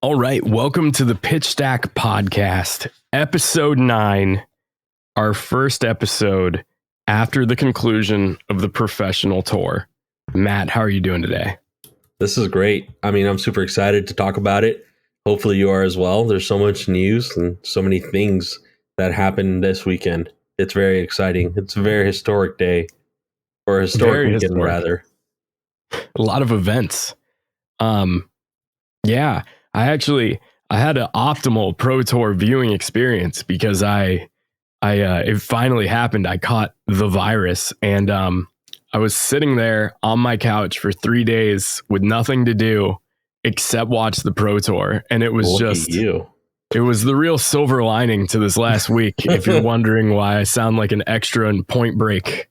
All right, welcome to the Pitch Stack Podcast, Episode 9, our first episode after the conclusion of the professional tour. Matt, how are you doing today? This is great. I mean, I'm super excited to talk about it. Hopefully you are as well. There's so much news and so many things that happened this weekend. It's very exciting. It's a very historic day, or historic weekend, rather. A lot of events. Yeah. I had an optimal Pro Tour viewing experience because it finally happened. I caught the virus and I was sitting there on my couch for 3 days with nothing to do except watch the Pro Tour. And it was it was the real silver lining to this last week. If you're wondering why I sound like an extra in Point Break.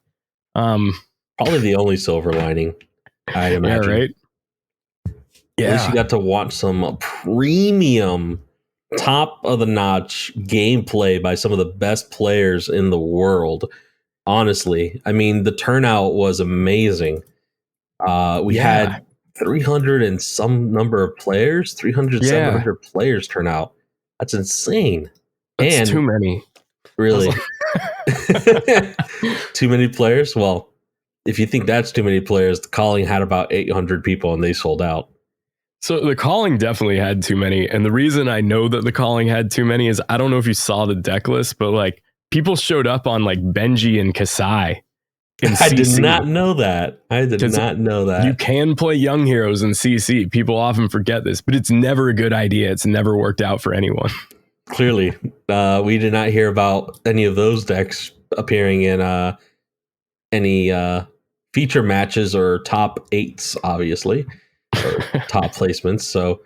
Probably the only silver lining, I'd imagine. Yeah, right? Yeah. At least you got to watch some premium, top of the notch gameplay by some of the best players in the world. Honestly, I mean, the turnout was amazing. We had 300 and some number of players, 300, 700 players turn out. That's insane. That's too many. Really? Too many players? Well, if you think that's too many players, the calling had about 800 people and they sold out. So the calling definitely had too many. And the reason I know that the calling had too many is I don't know if you saw the deck list, but like people showed up on like Benji and Kasai. I did not know that. You can play young heroes in CC. People often forget this, but it's never a good idea. It's never worked out for anyone. Clearly, we did not hear about any of those decks appearing in any feature matches or top 8s, obviously. Or top placements. So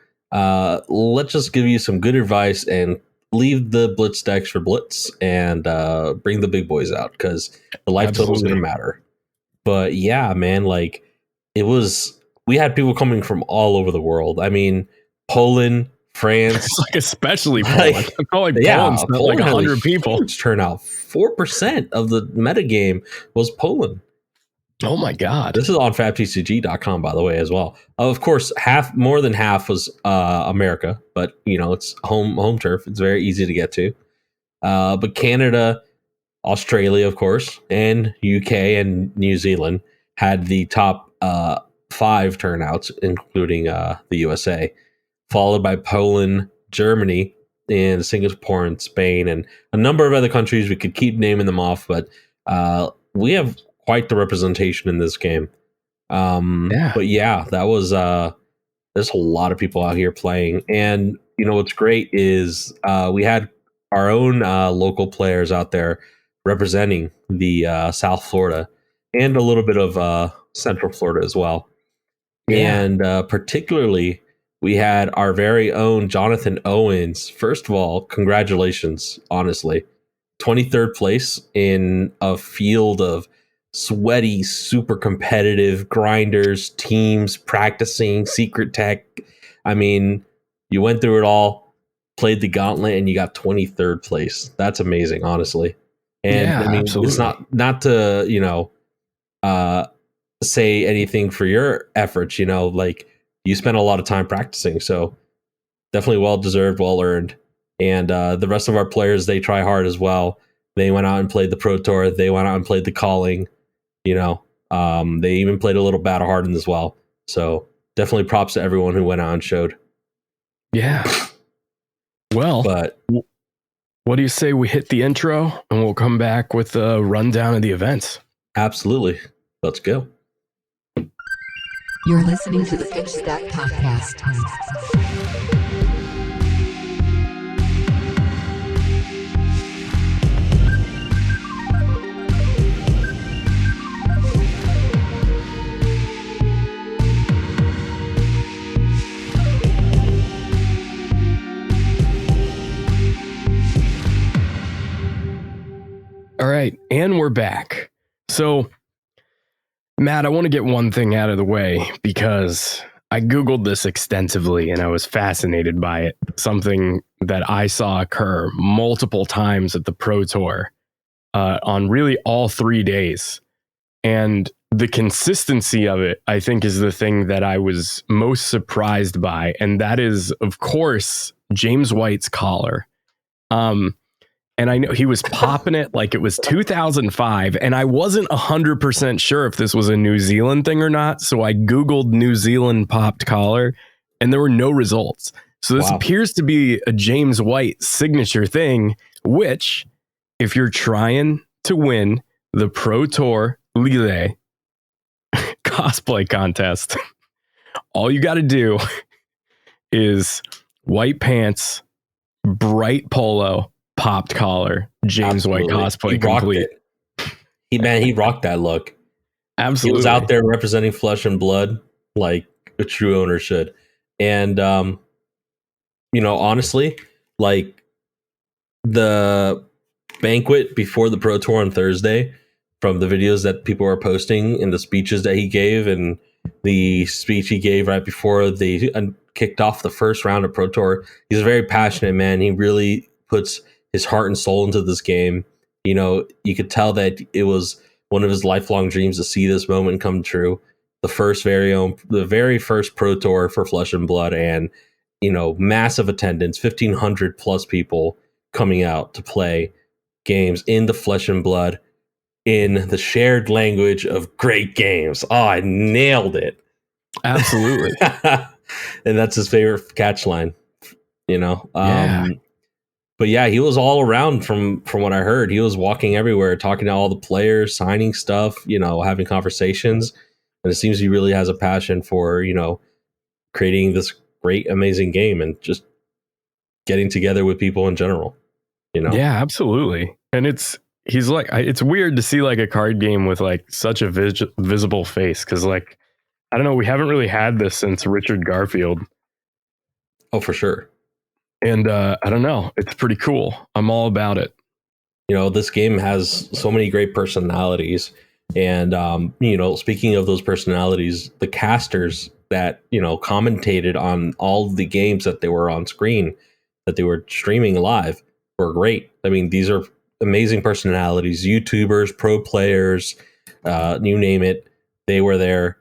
let's just give you some good advice and leave the blitz decks for blitz and bring the big boys out because the life total is going to matter. But yeah, man, like we had people coming from all over the world. I mean, Poland, France, it's like especially Poland. I felt like Poland's not like 100 people. Turnout 4% of the metagame was Poland. Oh my God. This is on fabtcg.com, by the way, as well. Of course, more than half was America, but it's home turf. It's very easy to get to. But Canada, Australia, of course, and UK and New Zealand had the top 5 turnouts, including the USA, followed by Poland, Germany, and Singapore and Spain, and a number of other countries. We could keep naming them off, but we have quite the representation in this game. But yeah, that was there's a lot of people out here playing. And what's great is we had our own local players out there representing the South Florida and a little bit of Central Florida as well. And particularly we had our very own Jonathan Owens. First of all, congratulations, honestly. 23rd place in a field of sweaty, super competitive grinders, teams, practicing, secret tech. I mean, you went through it all, played the gauntlet, and you got 23rd place. That's amazing, honestly. And I mean, absolutely. It's not to, say anything for your efforts, like you spent a lot of time practicing. So definitely well-deserved, well-earned. And the rest of our players, they try hard as well. They went out and played the Pro Tour. They went out and played the calling. They even played a little Battle Hardened as well. So definitely props to everyone who went out and showed. Yeah. Well, but what do you say we hit the intro and we'll come back with a rundown of the events? Absolutely. Let's go. You're listening to the Pitch Stack Podcast. All right, and we're back. So, Matt, I want to get one thing out of the way because I Googled this extensively and I was fascinated by it. Something that I saw occur multiple times at the Pro Tour on really all 3 days. And the consistency of it, I think, is the thing that I was most surprised by. And that is, of course, James White's collar. And I know he was popping it like it was 2005. And I wasn't 100% sure if this was a New Zealand thing or not. So I Googled New Zealand popped collar and there were no results. So this appears to be a James White signature thing, which, if you're trying to win the Pro Tour Lille cosplay contest, all you got to do is white pants, bright polo, popped collar, James Absolutely. White cosplay complete. He rocked that look. Absolutely. He was out there representing flesh and blood like a true owner should. And, honestly, like the banquet before the Pro Tour on Thursday, from the videos that people were posting and the speeches that he gave and the speech he gave right before they kicked off the first round of Pro Tour, he's a very passionate man. He really puts his heart and soul into this game. You could tell that it was one of his lifelong dreams to see this moment come true. The very first Pro Tour for Flesh and Blood, and massive attendance, 1,500 plus people coming out to play games in the Flesh and Blood in the shared language of great games. Oh, I nailed it. Absolutely. And that's his favorite catch line, Yeah. But yeah, he was all around from what I heard. He was walking everywhere, talking to all the players, signing stuff, having conversations. And it seems he really has a passion for, creating this great, amazing game and just getting together with people in general, Yeah, absolutely. And it's weird to see like a card game with like such a visible face. Cause like, I don't know, we haven't really had this since Richard Garfield. Oh, for sure. And I don't know, it's pretty cool. I'm all about it. This game has so many great personalities. And, speaking of those personalities, the casters that, commentated on all the games that they were on screen, that they were streaming live, were great. I mean, these are amazing personalities, YouTubers, pro players, you name it. They were there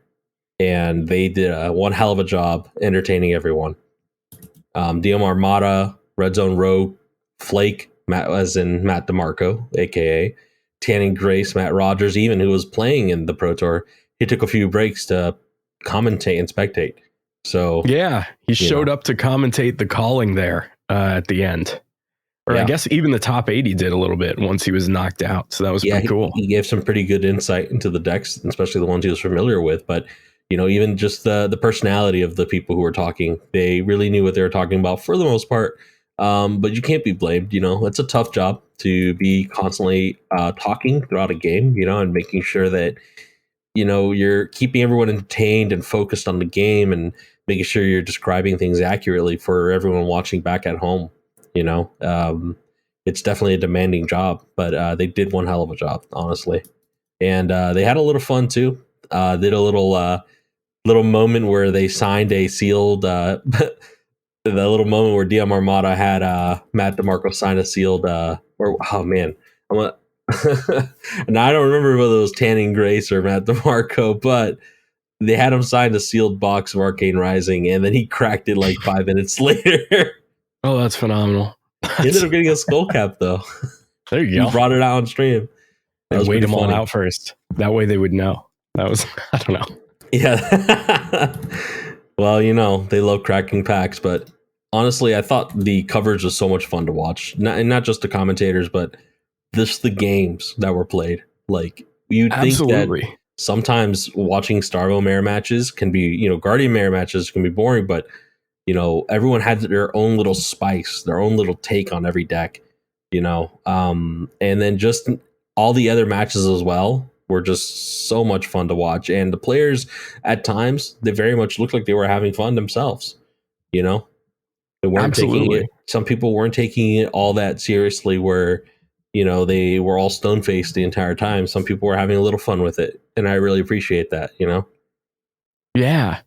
and they did one hell of a job entertaining everyone. DM Armada, Red Zone Rogue, Flake, as in Matt DeMarco, aka Tanning Grace, Matt Rogers, even who was playing in the Pro Tour, he took a few breaks to commentate and spectate. So yeah, he showed up to commentate the calling there at the end. Or I guess even the top 80 did a little bit once he was knocked out. So that was pretty cool. He gave some pretty good insight into the decks, especially the ones he was familiar with. But even just the personality of the people who were talking, they really knew what they were talking about for the most part. But you can't be blamed. It's a tough job to be constantly talking throughout a game, and making sure that, you're keeping everyone entertained and focused on the game and making sure you're describing things accurately for everyone watching back at home. It's definitely a demanding job, but they did one hell of a job, honestly. And they had a little fun too. Did a little moment where they signed a sealed the little moment where DM Armada had Matt DeMarco sign a sealed now I don't remember whether it was Tanning Grace or Matt DeMarco, but they had him sign a sealed box of Arcane Rising, and then he cracked it like 5 minutes later. Oh, that's phenomenal. He ended up getting a skull cap though. There you go. He brought it out on stream. Wait them all out first. That way they would know. That was, I don't know. Yeah. Well, they love cracking packs, but honestly, I thought the coverage was so much fun to watch. Not just the commentators, but just the games that were played. Like, you'd think that sometimes watching Starvo Mare matches can be, Guardian Mare matches can be boring, but, everyone had their own little spice, their own little take on every deck, and then just all the other matches as well were just so much fun to watch. And the players at times, they very much looked like they were having fun themselves, They weren't taking it. Some people weren't taking it all that seriously where, they were all stone faced the entire time. Some people were having a little fun with it. And I really appreciate that, Yeah.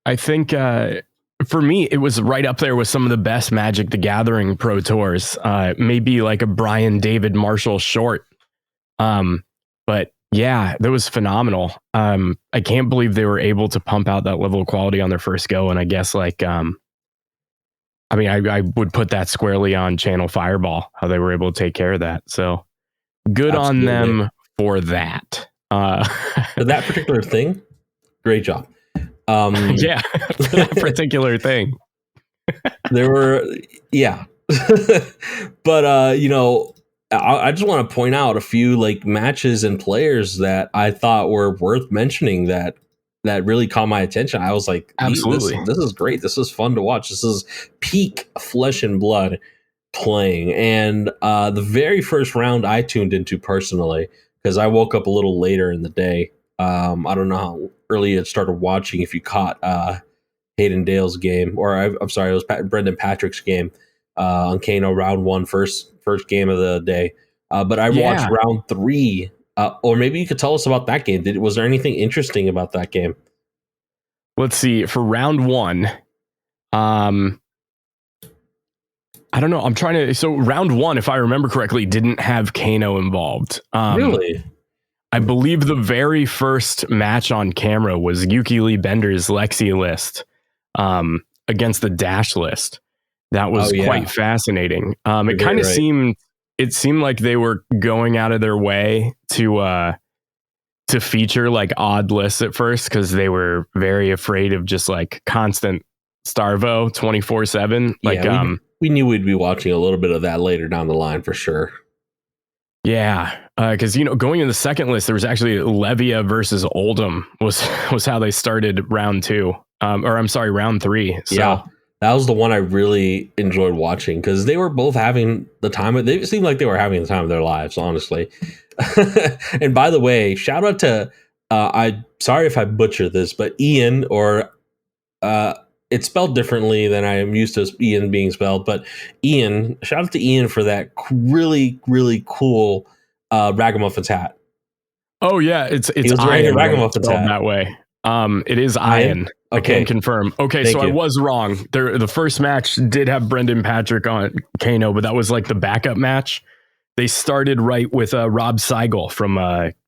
I think for me, it was right up there with some of the best Magic the Gathering Pro Tours. Maybe like a Brian David Marshall short. But Yeah, that was phenomenal. I can't believe they were able to pump out that level of quality on their first go. And I guess I would put that squarely on Channel Fireball, how they were able to take care of that. So good on them for that. For that particular thing, great job. Yeah, for that particular thing. There were, yeah. But, I just want to point out a few like matches and players that I thought were worth mentioning that really caught my attention. I was like, absolutely, this is great. This is fun to watch. This is peak flesh and blood playing. And the very first round I tuned into personally, because I woke up a little later in the day. I don't know how early it started watching. If you caught Hayden Dale's game, or I'm sorry, it was Brendan Patrick's game on Kano round 1, first game of the day. But I watched round 3, or maybe you could tell us about that game. Was there anything interesting about that game? Let's see. For round 1, I don't know. I'm trying to. So round 1, if I remember correctly, didn't have Kano involved. Really? I believe the very first match on camera was Yuki Bender's Lexi list against the Dash list. That was quite fascinating. It kind of seemed like they were going out of their way to feature like odd lists at first, because they were very afraid of just like constant Starvo 24/7. Like we knew we'd be watching a little bit of that later down the line for sure. Yeah, because going in the second list, there was actually Levia versus Oldham was how they started round 2, or I'm sorry, round 3. So. Yeah, that was the one I really enjoyed watching, because they were both having the time. They seemed like they were having the time of their lives, honestly. And by the way, shout out to I'm sorry if I butcher this, but Ian, or it's spelled differently than I am used to Ian being spelled, but Ian, shout out to Ian for that really, really cool Ragamuffins hat. Oh yeah, it's wearing a Ragamuffins hat that way. It is Ian. Okay. I can confirm. Okay, so I was wrong. The first match did have Brendan Patrick on Kano, but that was like the backup match. They started right with Rob Seigel from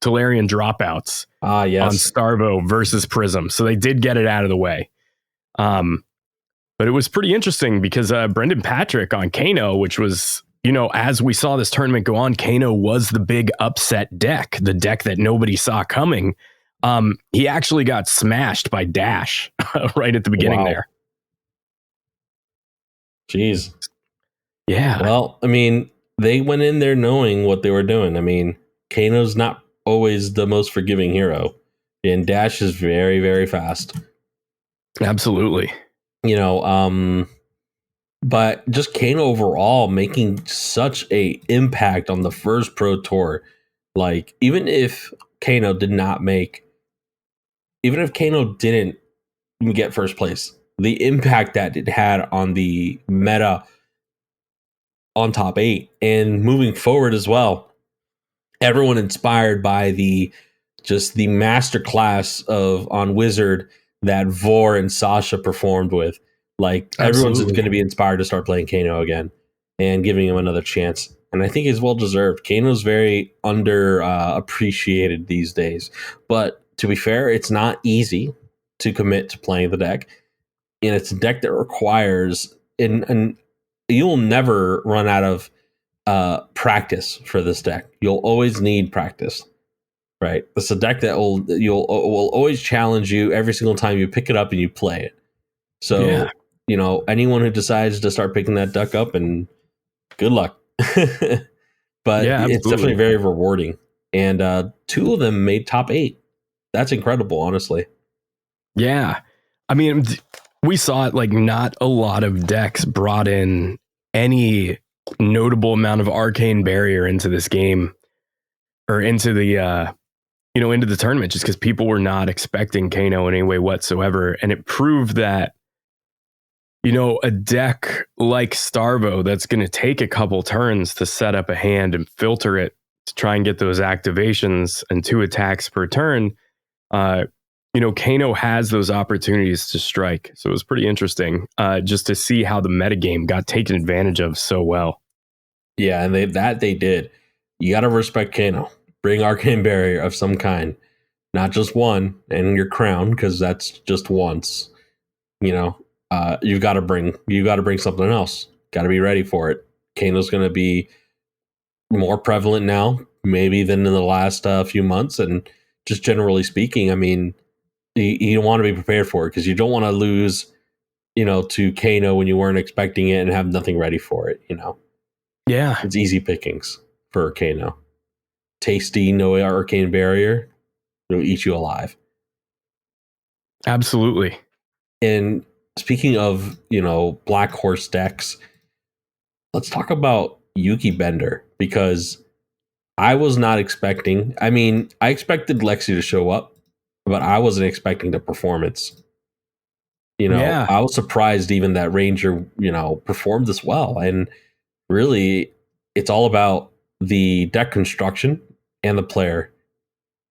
Tolarian Dropouts on Starvo versus Prism. So they did get it out of the way. But it was pretty interesting because Brendan Patrick on Kano, which was, as we saw this tournament go on, Kano was the big upset deck, the deck that nobody saw coming. He actually got smashed by Dash right at the beginning there. Jeez. Yeah. Well, I mean, they went in there knowing what they were doing. I mean, Kano's not always the most forgiving hero, and Dash is very, very fast. Absolutely. But just Kano overall making such a impact on the first Pro Tour. Like, even if Kano didn't get first place, the impact that it had on the meta on top 8 and moving forward as well. Everyone inspired by the masterclass on Wizard that Vor and Sasha performed with. Like, everyone's going to be inspired to start playing Kano again and giving him another chance. And I think it's well deserved. Kano's very appreciated these days. But to be fair, it's not easy to commit to playing the deck. And it's a deck that requires, and you'll never run out of practice for this deck. You'll always need practice. Right, it's a deck that will always challenge you every single time you pick it up and you play it. So, anyone who decides to start picking that deck up, and good luck. But it's definitely very rewarding. And 2 of them made top 8. That's incredible, honestly. Yeah, I mean, we saw it. Like, not a lot of decks brought in any notable amount of arcane barrier into this game, or into the into the tournament, just because people were not expecting Kano in any way whatsoever. And it proved that, a deck like Starvo that's going to take a couple turns to set up a hand and filter it to try and get those activations and 2 attacks per turn, Kano has those opportunities to strike. So it was pretty interesting just to see how the metagame got taken advantage of so well. Yeah, and they did. You got to respect Kano. bring Arcane Barrier of some kind, not just one, and your crown, because that's just once. You've got to bring something else. Got to be ready for it. Kano's going to be more prevalent now, maybe than in the last few months, and just generally speaking, I mean, you want to be prepared for it because you don't want to lose, to Kano when you weren't expecting it and have nothing ready for it. Yeah, it's easy pickings for Kano. Tasty, no Arcane Barrier, it'll eat you alive. Absolutely. And speaking of, Black Horse decks, let's talk about Yuki Bender, because I was not expecting. I mean, I expected Lexi to show up, but I wasn't expecting the performance. Yeah. I was surprised even that Ranger, performed this well. And really, it's all about the deck construction and the player.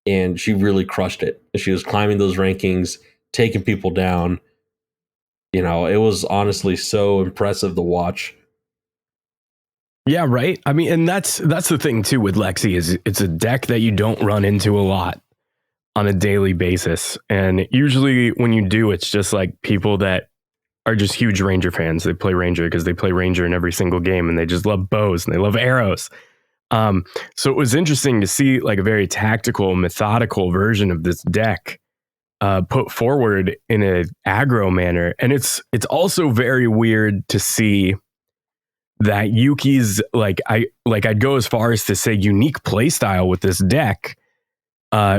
And she really crushed it. She was climbing those rankings, taking people down. It was honestly so impressive to watch. Yeah, right. I mean, and that's the thing too with Lexi is it's a deck that you don't run into a lot on a daily basis. And usually when you do, it's just like people that are just huge Ranger fans. They play Ranger because they play Ranger in every single game and they just love bows and they love arrows. So it was interesting to see like a very tactical, methodical version of this deck put forward in an aggro manner. And it's also very weird to see that Yuki's I'd go as far as to say unique playstyle with this deck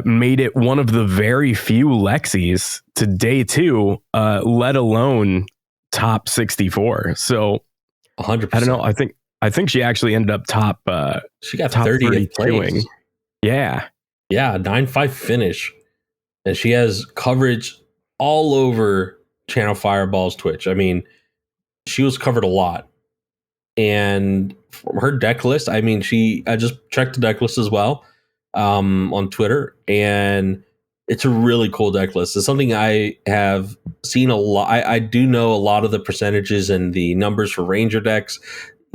made it one of the very few Lexis to day 2, let alone top 64. So 100%. I don't know. I think she actually ended up top. She got top 30th place. Yeah. 9-5 finish. And she has coverage all over Channel Fireball's Twitch. I mean, she was covered a lot. And from her deck list, I mean, I just checked the deck list as well on Twitter, and it's a really cool deck list. It's something I have seen a lot. I do know a lot of the percentages and the numbers for Ranger decks.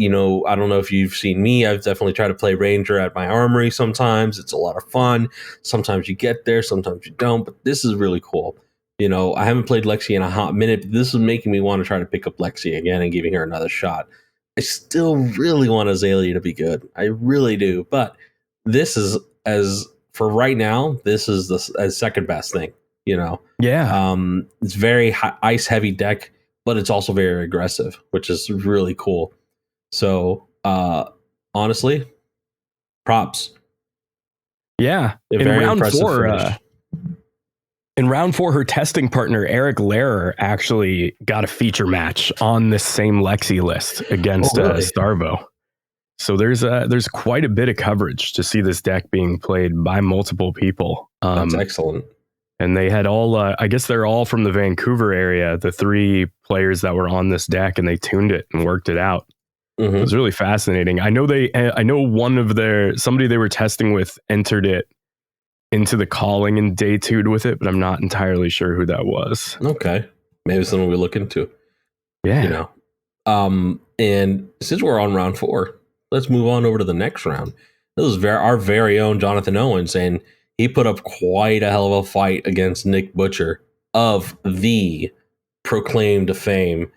I don't know if you've seen me. I've definitely tried to play Ranger at my armory sometimes. It's a lot of fun. Sometimes you get there, sometimes you don't, but this is really cool. I haven't played Lexi in a hot minute, but this is making me want to try to pick up Lexi again and giving her another shot. I still really want Azalea to be good. I really do. But this is, as for right now, this is the second best thing, Yeah. It's very ice heavy deck, but it's also very aggressive, which is really cool. So, honestly, props. Yeah. In round 4, her testing partner, Eric Lehrer, actually got a feature match on this same Lexi list against Starvo. So there's quite a bit of coverage to see this deck being played by multiple people. That's excellent. And they had all, I guess they're all from the Vancouver area, the 3 players that were on this deck, and they tuned it and worked it out. Mm-hmm. It was really fascinating. I know somebody they were testing with entered it into the calling and day 2'd with it, but I'm not entirely sure who that was. Okay. Maybe someone we look into. Yeah. And since we're on round 4, let's move on over to the next round. This is our very own Jonathan Owens, and he put up quite a hell of a fight against Nick Butcher of the proclaimed fame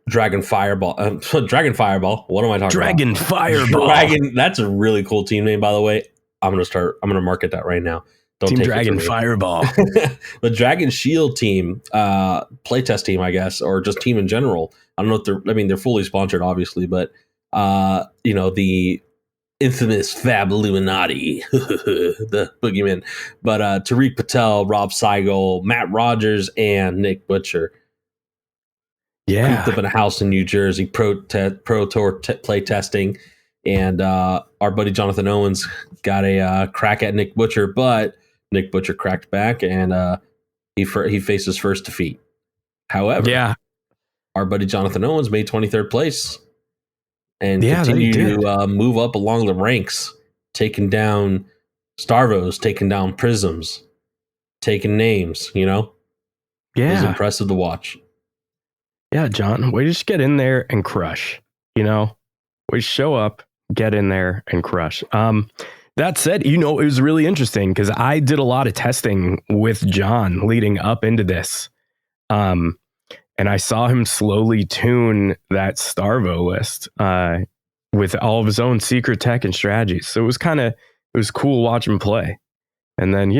Dragon Fireball. Dragon Fireball. What am I talking about? Dragon Fireball. That's a really cool team name, by the way. I'm gonna market that right now. Team Dragon Fireball. The Dragon Shield team, playtest team, I guess, or just team in general. I don't know if they're fully sponsored, obviously, but the infamous Fab Illuminati, the boogeyman. But Tariq Patel, Rob Seigel, Matt Rogers, and Nick Butcher. Yeah. Cooped up in a house in New Jersey, Pro Tour play testing. And our buddy Jonathan Owens got a crack at Nick Butcher, but Nick Butcher cracked back, and he faced his first defeat. However, our buddy Jonathan Owens made 23rd place and continued to move up along the ranks, taking down Starvos, taking down Prisms, taking names, It was impressive to watch. Yeah, John, we just get in there and crush, We show up, get in there and crush. That said, it was really interesting because I did a lot of testing with John leading up into this. And I saw him slowly tune that Starvo list with all of his own secret tech and strategies. So it was cool watching him play. And then, I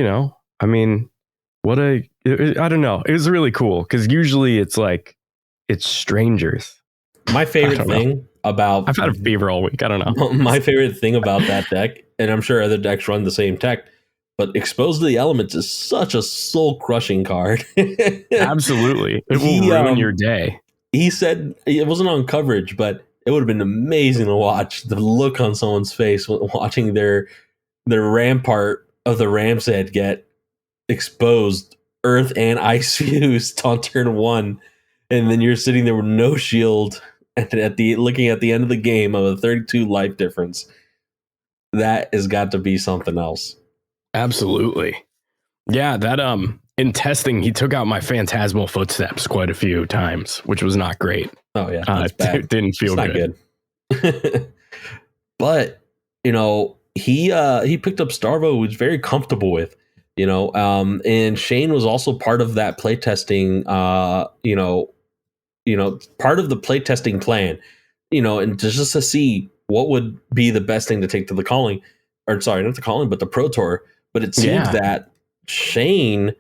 don't know. It was really cool because usually it's strangers. My favorite thing about... I've had a fever all week. I don't know. My favorite thing about that deck, and I'm sure other decks run the same tech, but Exposed to the Elements is such a soul-crushing card. Absolutely. It will ruin your day. He said it wasn't on coverage, but it would have been amazing to watch the look on someone's face watching their Rampart of the Ram's Head get exposed, Earth and Ice fused on turn 1, and then you're sitting there with no shield looking at the end of the game of a 32 life difference. That has got to be something else. Absolutely. Yeah, that in testing he took out my Phantasmal Footsteps quite a few times, which was not great. Oh yeah, that's bad. It didn't feel good. But he picked up Starvo, which he's very comfortable with. And Shane was also part of that playtesting part of the playtesting plan, and just to see what would be the best thing to take to the calling, or sorry, not the calling, but the Pro Tour. But it seems that Shane,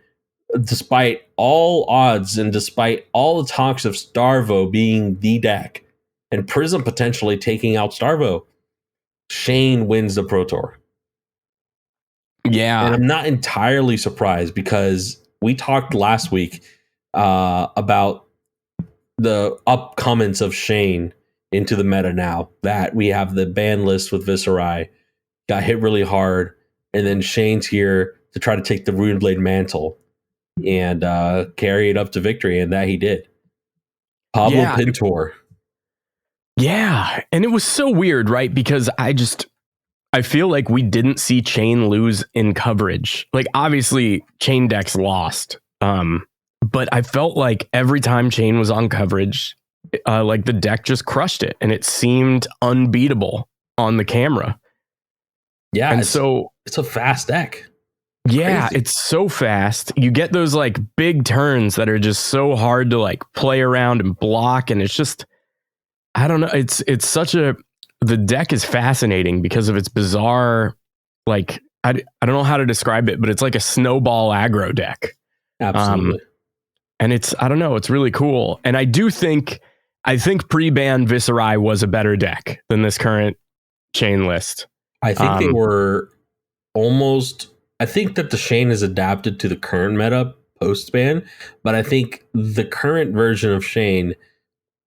despite all odds and despite all the talks of Starvo being the deck and Prism potentially taking out Starvo, Shane wins the Pro Tour. Yeah. And I'm not entirely surprised because we talked last week about the upcomings of Shane into the meta now that we have the ban list with Viserai, got hit really hard, and then Shane's here to try to take the Runeblade mantle and carry it up to victory, and that he did. Pablo Pintor. Yeah, and it was so weird, right? Because I feel like we didn't see Chain lose in coverage. Like, obviously, Chain decks lost. But I felt like every time Chain was on coverage, like the deck just crushed it, and it seemed unbeatable on the camera. Yeah, and it's a fast deck. Yeah, Crazy. it's so fast. You get those like big turns that are just so hard to like play around and block, and it's just, I don't know. It's the deck is fascinating because of its bizarre, like I don't know how to describe it, but it's like a snowball aggro deck. Absolutely. And I don't know, it's really cool. And I think pre-ban Viserai was a better deck than this current Chain list. I think they were almost... I think that the Shane is adapted to the current meta post-ban, but I think the current version of Shane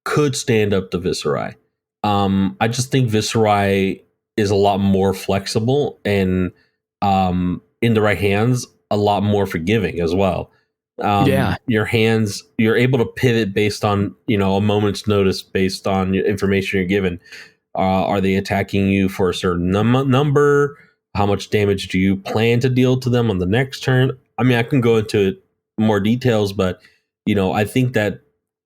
could stand up to Viserai. I just think Viserai is a lot more flexible and in the right hands, a lot more forgiving as well. Your hands, you're able to pivot based on, a moment's notice based on information you're given. Are they attacking you for a certain number? How much damage do you plan to deal to them on the next turn? I mean, I can go into more details, but, I think that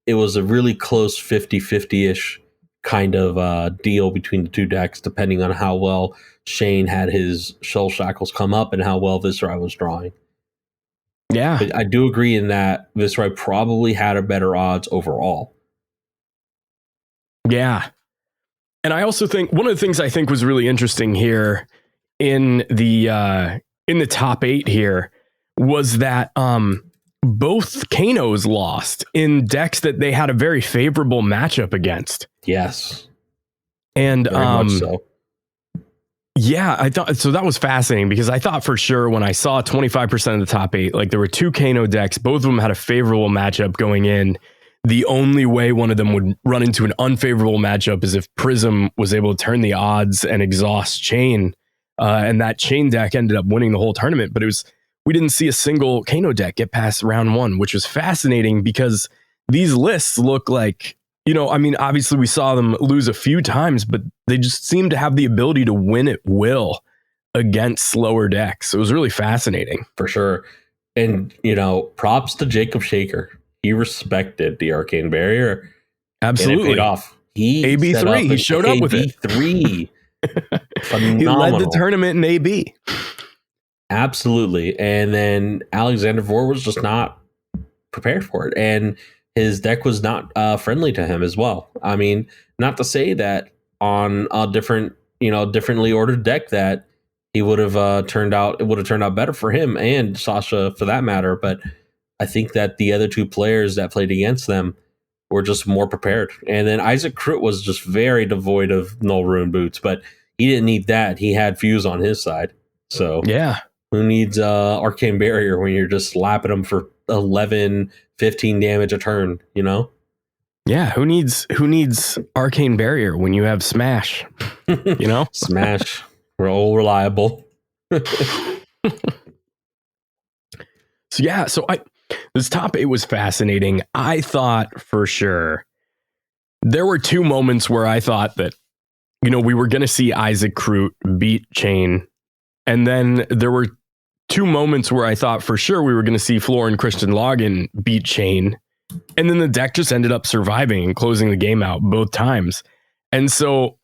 it was a really close 50-50-ish kind of deal between the two decks, depending on how well Shane had his Shell Shackles come up and how well Viserai was drawing. Yeah. But I do agree in that Viserai probably had a better odds overall. Yeah. And I also think one of the things I think was really interesting here in the top 8 here was that both Kanos lost in decks that they had a very favorable matchup against. Yes. And very much so. Yeah, I thought so. That was fascinating because I thought for sure when I saw 25% of the top 8, like there were 2 Kano decks, both of them had a favorable matchup going in. The only way one of them would run into an unfavorable matchup is if Prism was able to turn the odds and exhaust Chain. And that Chain deck ended up winning the whole tournament. But we didn't see a single Kano deck get past round 1, which was fascinating because these lists look like, obviously we saw them lose a few times, but they just seem to have the ability to win at will against slower decks. It was really fascinating. For sure. And, props to Jacob Shaker. He respected the Arcane Barrier. Absolutely. And it paid off. He AB3, he showed up with it. AB3. Phenomenal. He led the tournament in AB. Absolutely. And then Alexander Vor was just not prepared for it. And his deck was not friendly to him as well. I mean, not to say that on a differently ordered deck that he would have turned out better for him and Sasha for that matter. But I think that the other two players that played against them were just more prepared. And then Isaac Krut was just very devoid of null rune boots, but he didn't need that. He had Fuse on his side. So Yeah. who needs Arcane Barrier when you're just slapping them for 11, 15 damage a turn, you know? Yeah, who needs Arcane Barrier when you have Smash? You know? Smash. We're all reliable. So this top 8 was fascinating. I thought for sure there were 2 moments where I thought that, you know, we were going to see Isaac Krut beat Chain. And then there were 2 moments where I thought for sure we were going to see Florin Christian Logan beat Chain. And then the deck just ended up surviving and closing the game out both times. And so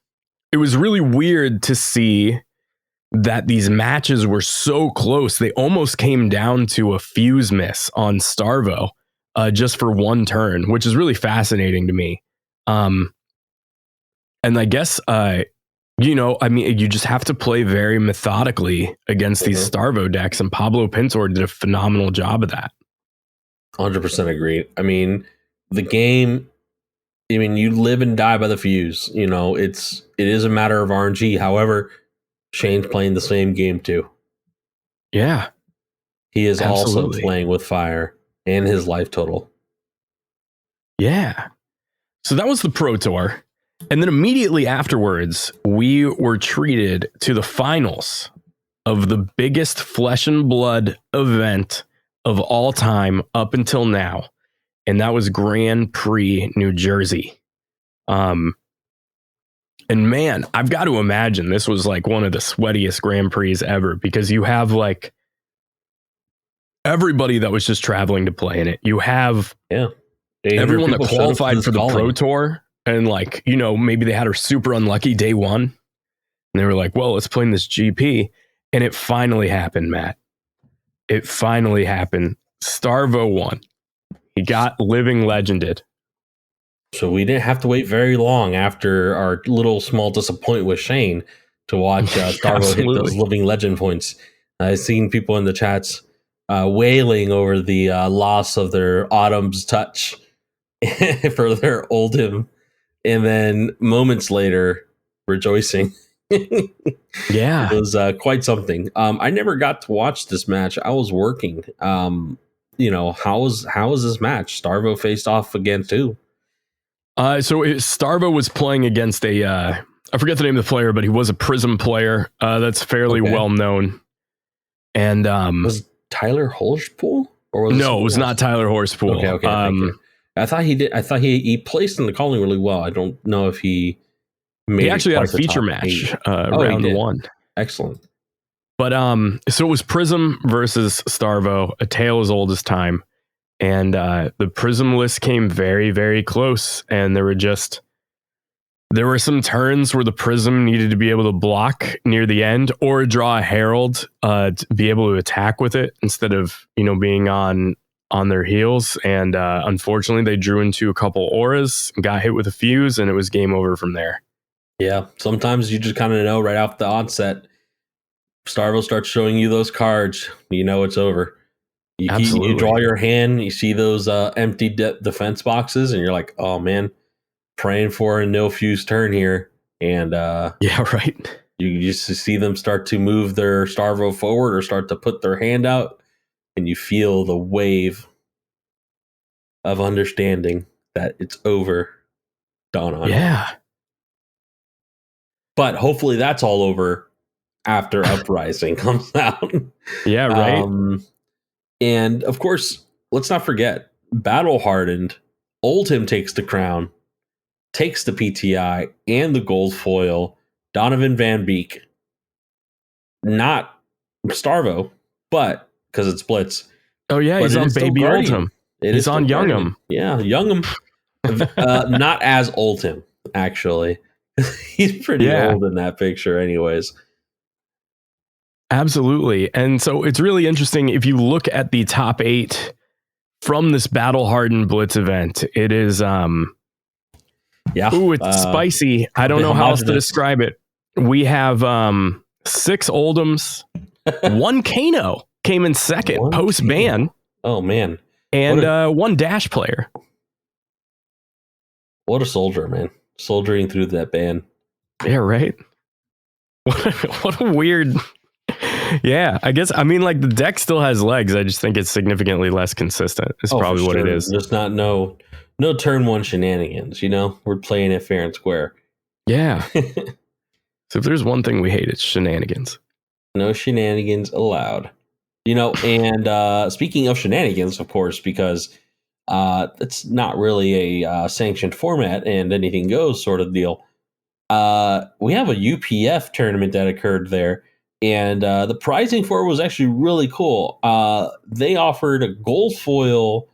it was really weird to see that these matches were so close. They almost came down to a fuse miss on Starvo just for 1 turn, which is really fascinating to me. And I guess, you know, I mean, you just have to play very methodically against these Starvo decks, and Pablo Pintor did a phenomenal job of that. 100% agree. I mean, the game, I mean, you live and die by the fuse. You know, it is a matter of RNG. However, Shane's playing the same game too. Yeah. He is Absolutely. also playing with fire and his life total. Yeah. So that was the Pro Tour. And then immediately afterwards, we were treated to the finals of the biggest flesh and blood event of all time up until now. And that was Grand Prix, New Jersey. And man, I've got to imagine this was like one of the sweatiest Grand Prix ever, because you have like everybody that was just traveling to play in it. You have everyone that qualified for the Pro Tour, and like, you know, maybe they had a super unlucky day 1 and they were like, well, let's play in this GP. And it finally happened, Matt. It finally happened. Starvo won. He got living legended. So we didn't have to wait very long after our little small disappointment with Shane to watch Starvo hit those living legend points. I've seen people in the chats wailing over the loss of their Autumn's Touch for their Oldhim, and then moments later rejoicing. Yeah, it was quite something. I never got to watch this match. I was working. You know, how was this match? Starvo faced off against who? Starvo was playing against I forget the name of the player, but he was a Prism player that's fairly well known. And was Tyler Horspool? Or was no, it was not Tyler Horspool. Okay. Thank you. I thought he did. I thought he placed in the calling really well. I don't know if he made. He actually had a feature match round 1. Excellent. But so it was Prism versus Starvo, a tale as old as time. And the Prism list came very, very close. And there were some turns where the Prism needed to be able to block near the end or draw a Herald to be able to attack with it instead of, you know, being on their heels. And unfortunately, they drew into a couple auras, got hit with a fuse, and it was game over from there. Yeah, sometimes you just kind of know right off the onset. Starvo starts showing you those cards, you know it's over. You draw your hand, you see those empty defense boxes, and you're like, oh man, praying for a no fuse turn here. And yeah, right. You just see them start to move their Starvo forward or start to put their hand out, and you feel the wave of understanding that it's over dawn on. Yeah. But hopefully that's all over after Uprising comes out. Yeah, right. And of course, let's not forget, Battle Hardened, Oldhim takes the crown, takes the PTI and the gold foil. Donovan Van Beek, not Starvo, but because it's Blitz. Oh yeah, he's on Baby Oldhim. He's on Young'em. Yeah, Young'em. Not as Oldhim, actually. He's pretty old in that picture, anyways. Absolutely. And so it's really interesting if you look at the top 8 from this Battle Hardened Blitz event. It is it's spicy. I don't know how else to describe it. We have 6 Oldhams, 1 Kano came in second post ban. Oh man. And 1 Dash player. What a soldier, man. Soldiering through that ban. Yeah, right. What a weird. Yeah, I guess. I mean, like, the deck still has legs. I just think it's significantly less consistent. It's probably what it is. Just not no turn 1 shenanigans. You know, we're playing it fair and square. Yeah. So if there's one thing we hate, it's shenanigans. No shenanigans allowed. You know, and speaking of shenanigans, of course, because it's not really a sanctioned format and anything goes sort of deal. We have a UPF tournament that occurred there. And the pricing for it was actually really cool. They offered a gold foil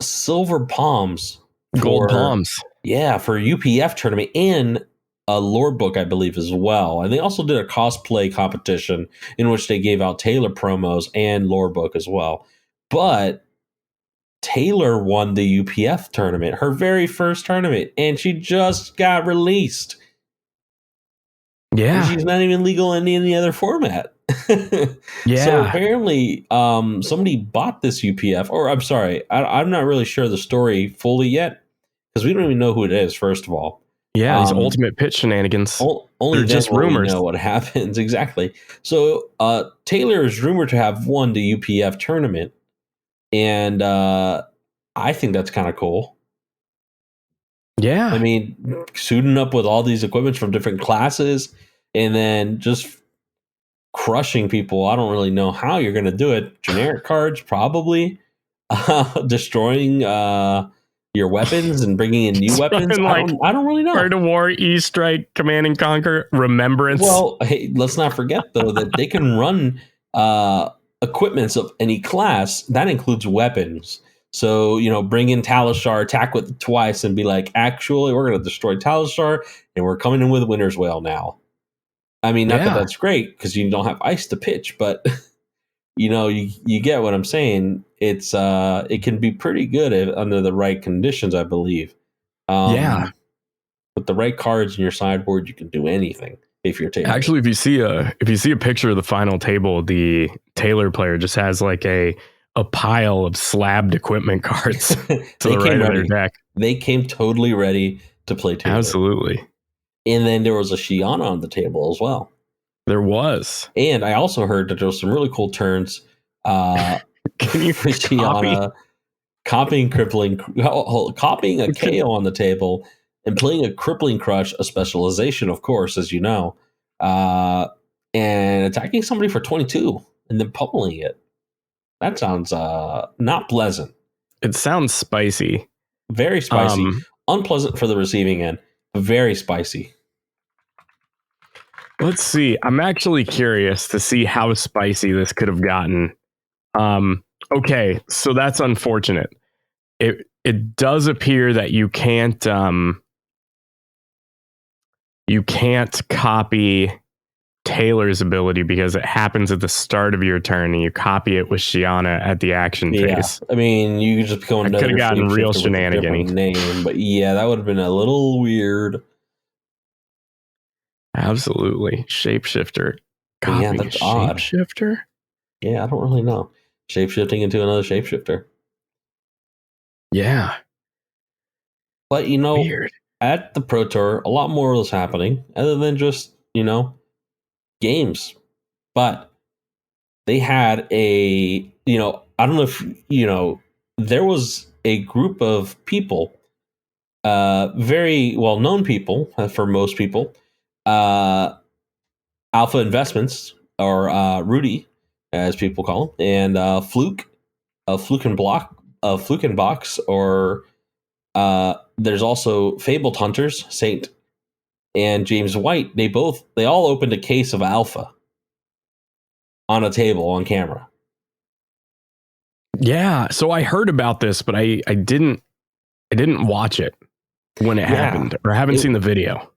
silver palms. Gold palms. Yeah, for a UPF tournament and a lore book, I believe, as well. And they also did a cosplay competition in which they gave out Taylor promos and lore book as well. But Taylor won the UPF tournament, her very first tournament, and she just got released. Yeah. And she's not even legal in any other format. Yeah. So apparently somebody bought this UPF, or I'm sorry, I'm not really sure the story fully yet, because we don't even know who it is, first of all. Yeah, these ultimate pitch shenanigans. Only just rumors. We know what happens, exactly. So Taylor is rumored to have won the UPF tournament, and I think that's kind of cool. Yeah. I mean, suiting up with all these equipments from different classes and then just crushing people. I don't really know how you're going to do it. Generic cards, probably. Destroying your weapons and bringing in new weapons. I don't really know. Art of War, E-Strike, Command and Conquer, Remembrance. Well, hey, let's not forget, though, that they can run equipments of any class. That includes weapons. So, you know, bring in Talishar, attack with twice, and be like, actually, we're going to destroy Talishar, and we're coming in with Winter's Wail now. I mean, not that that's great, because you don't have ice to pitch, but, you know, you get what I'm saying. It's it can be pretty good under the right conditions, I believe. With the right cards in your sideboard, you can do anything if you're taking. Actually, if you see a picture of the final table, the Taylor player just has like a pile of slabbed equipment cards to the right of their deck. They came totally ready to play Taylor. Absolutely. And then there was a Shiana on the table as well. There was. And I also heard that there was some really cool turns. Can you for Shiana copying a KO on the table and playing a Crippling Crush, a specialization, of course, as you know, and attacking somebody for 22 and then pummeling it. That sounds not pleasant. It sounds spicy. Very spicy. Unpleasant for the receiving end. Very spicy. Let's see. I'm actually curious to see how spicy this could have gotten. Okay, so that's unfortunate. It does appear that you can't copy Taylor's ability because it happens at the start of your turn and you copy it with Shiana at the action phase. I mean, you could just become another. Could have gotten real shenanigans. Name, but yeah, that would have been a little weird. Absolutely, shapeshifter. Yeah, that's odd. Shapeshifter. Yeah, I don't really know. Shapeshifting into another shapeshifter. Yeah, but you know, weird. At the Pro Tour, a lot more was happening other than just, you know, games. But they had I don't know if, you know, there was a group of people, very well-known people for most people, Alpha Investments, or Rudy, as people call him, and Fluke and Box, or there's also Fabled Hunters, Saint, and James White. They all opened a case of Alpha on a table on camera. Yeah, so I heard about this, but I didn't watch it. when it happened, or I haven't seen the video.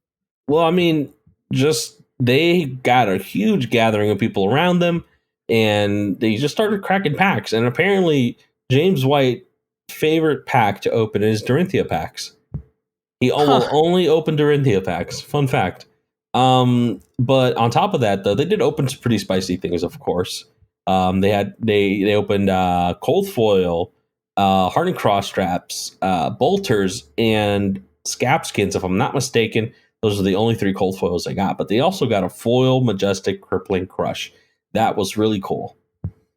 Well, I mean, just they got a huge gathering of people around them, and they just started cracking packs. And apparently, James White's favorite pack to open is Dorinthia packs. He will only open Dorinthia packs. Fun fact. But on top of that, though, they did open some pretty spicy things, of course. They opened cold foil, hardened cross straps, bolters, and scap skins, if I'm not mistaken. Those are the only 3 cold foils they got, but they also got a foil Majestic Crippling Crush. That was really cool.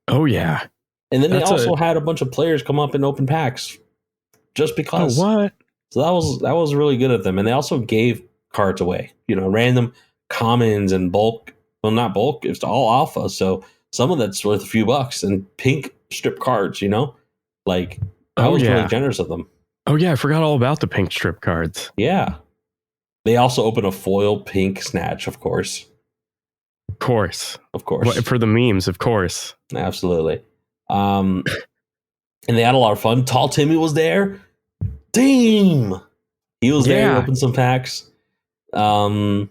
Oh, yeah. And then they also had a bunch of players come up and open packs just because. Oh, what? So that was really good of them. And they also gave cards away, random commons and bulk. Well, not bulk, it's all alpha. So some of that's worth a few bucks, and pink strip cards, like I was really generous of them. Oh, yeah. I forgot all about the pink strip cards. Yeah. They also open a foil pink snatch, of course. Of course. Well, for the memes, of course. Absolutely. And they had a lot of fun. Tall Timmy was there. Team. He was there. He opened some packs. A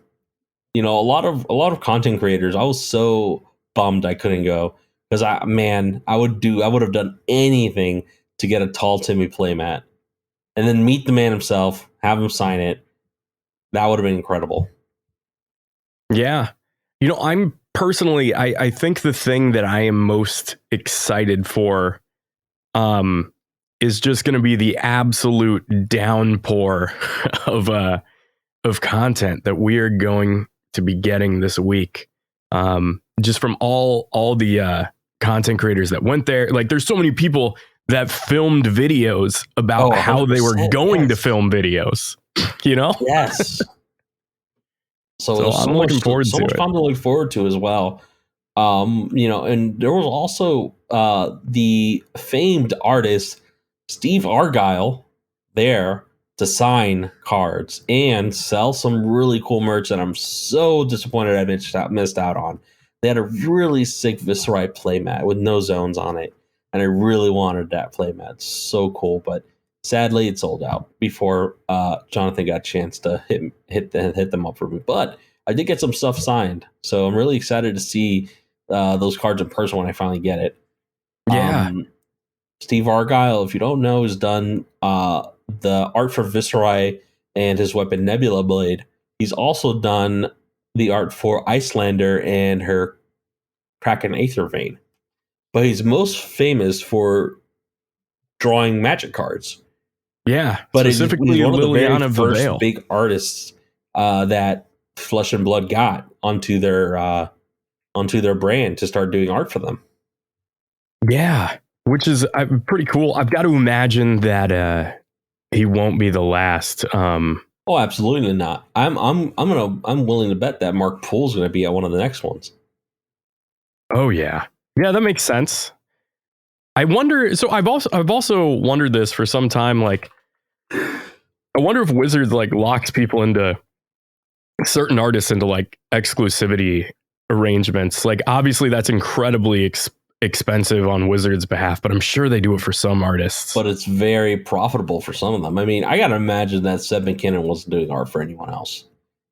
lot of content creators. I was so bummed I couldn't go, because I would have done anything to get a Tall Timmy playmat, and then meet the man himself, have him sign it. That would have been incredible. Yeah. I'm personally, I think the thing that I am most excited for is just going to be the absolute downpour of content that we are going to be getting this week. Just from all the content creators that went there. Like, there's so many people that filmed videos about how they were going to film videos. Yes. So I'm looking forward to it. So much fun to look forward to as well. And there was also the famed artist Steve Argyle there to sign cards and sell some really cool merch that I'm so disappointed I missed out on. They had a really sick Viscerai playmat with no zones on it, and I really wanted that playmat. So cool, but sadly, it sold out before Jonathan got a chance to hit them up for me. But I did get some stuff signed, so I'm really excited to see those cards in person when I finally get it. Yeah. Steve Argyle, if you don't know, has done the art for Viscerai and his weapon Nebula Blade. He's also done the art for Icelander and her Kraken Aether Vein. But he's most famous for drawing magic cards. Yeah, but he's one of the very first Veil. big artists that Flesh and Blood got onto their brand to start doing art for them. Yeah, which is pretty cool. I've got to imagine that he won't be the last. Oh, absolutely not. I'm willing to bet that Mark Poole's going to be at one of the next ones. Oh yeah, that makes sense. I wonder. So I've also wondered this for some time. Like, I wonder if Wizards locks people into certain artists into exclusivity arrangements. Obviously that's incredibly expensive on Wizards' behalf, but I'm sure they do it for some artists. But it's very profitable for some of them. I mean, I got to imagine that Seb McKinnon wasn't doing art for anyone else.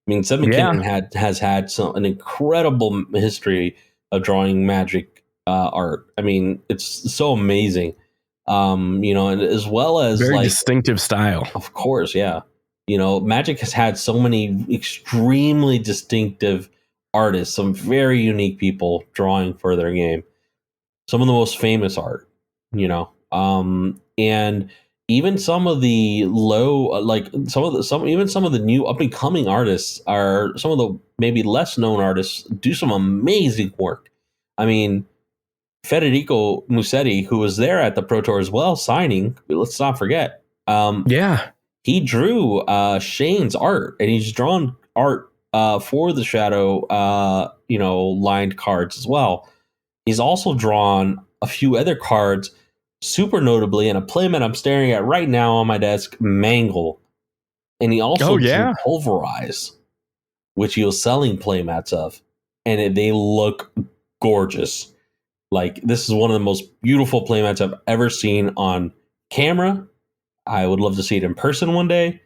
I mean, Seb McKinnon has had an incredible history of drawing Magic art. I mean, it's so amazing. And as well as very distinctive style. Of course, yeah. Magic has had so many extremely distinctive artists, some very unique people drawing for their game. Some of the most famous art, and even some of the some of the new up and coming artists are some of the maybe less known artists do some amazing work. I mean, Federico Musetti, who was there at the Pro Tour as well, signing. Let's not forget. He drew Shane's art, and he's drawn art for the Shadow, lined cards as well. He's also drawn a few other cards, super notably, in a playmat I'm staring at right now on my desk, Mangle. And he also drew Pulverize, which he was selling playmats of. And they look gorgeous. This is one of the most beautiful playmats I've ever seen on camera. I would love to see it in person one day.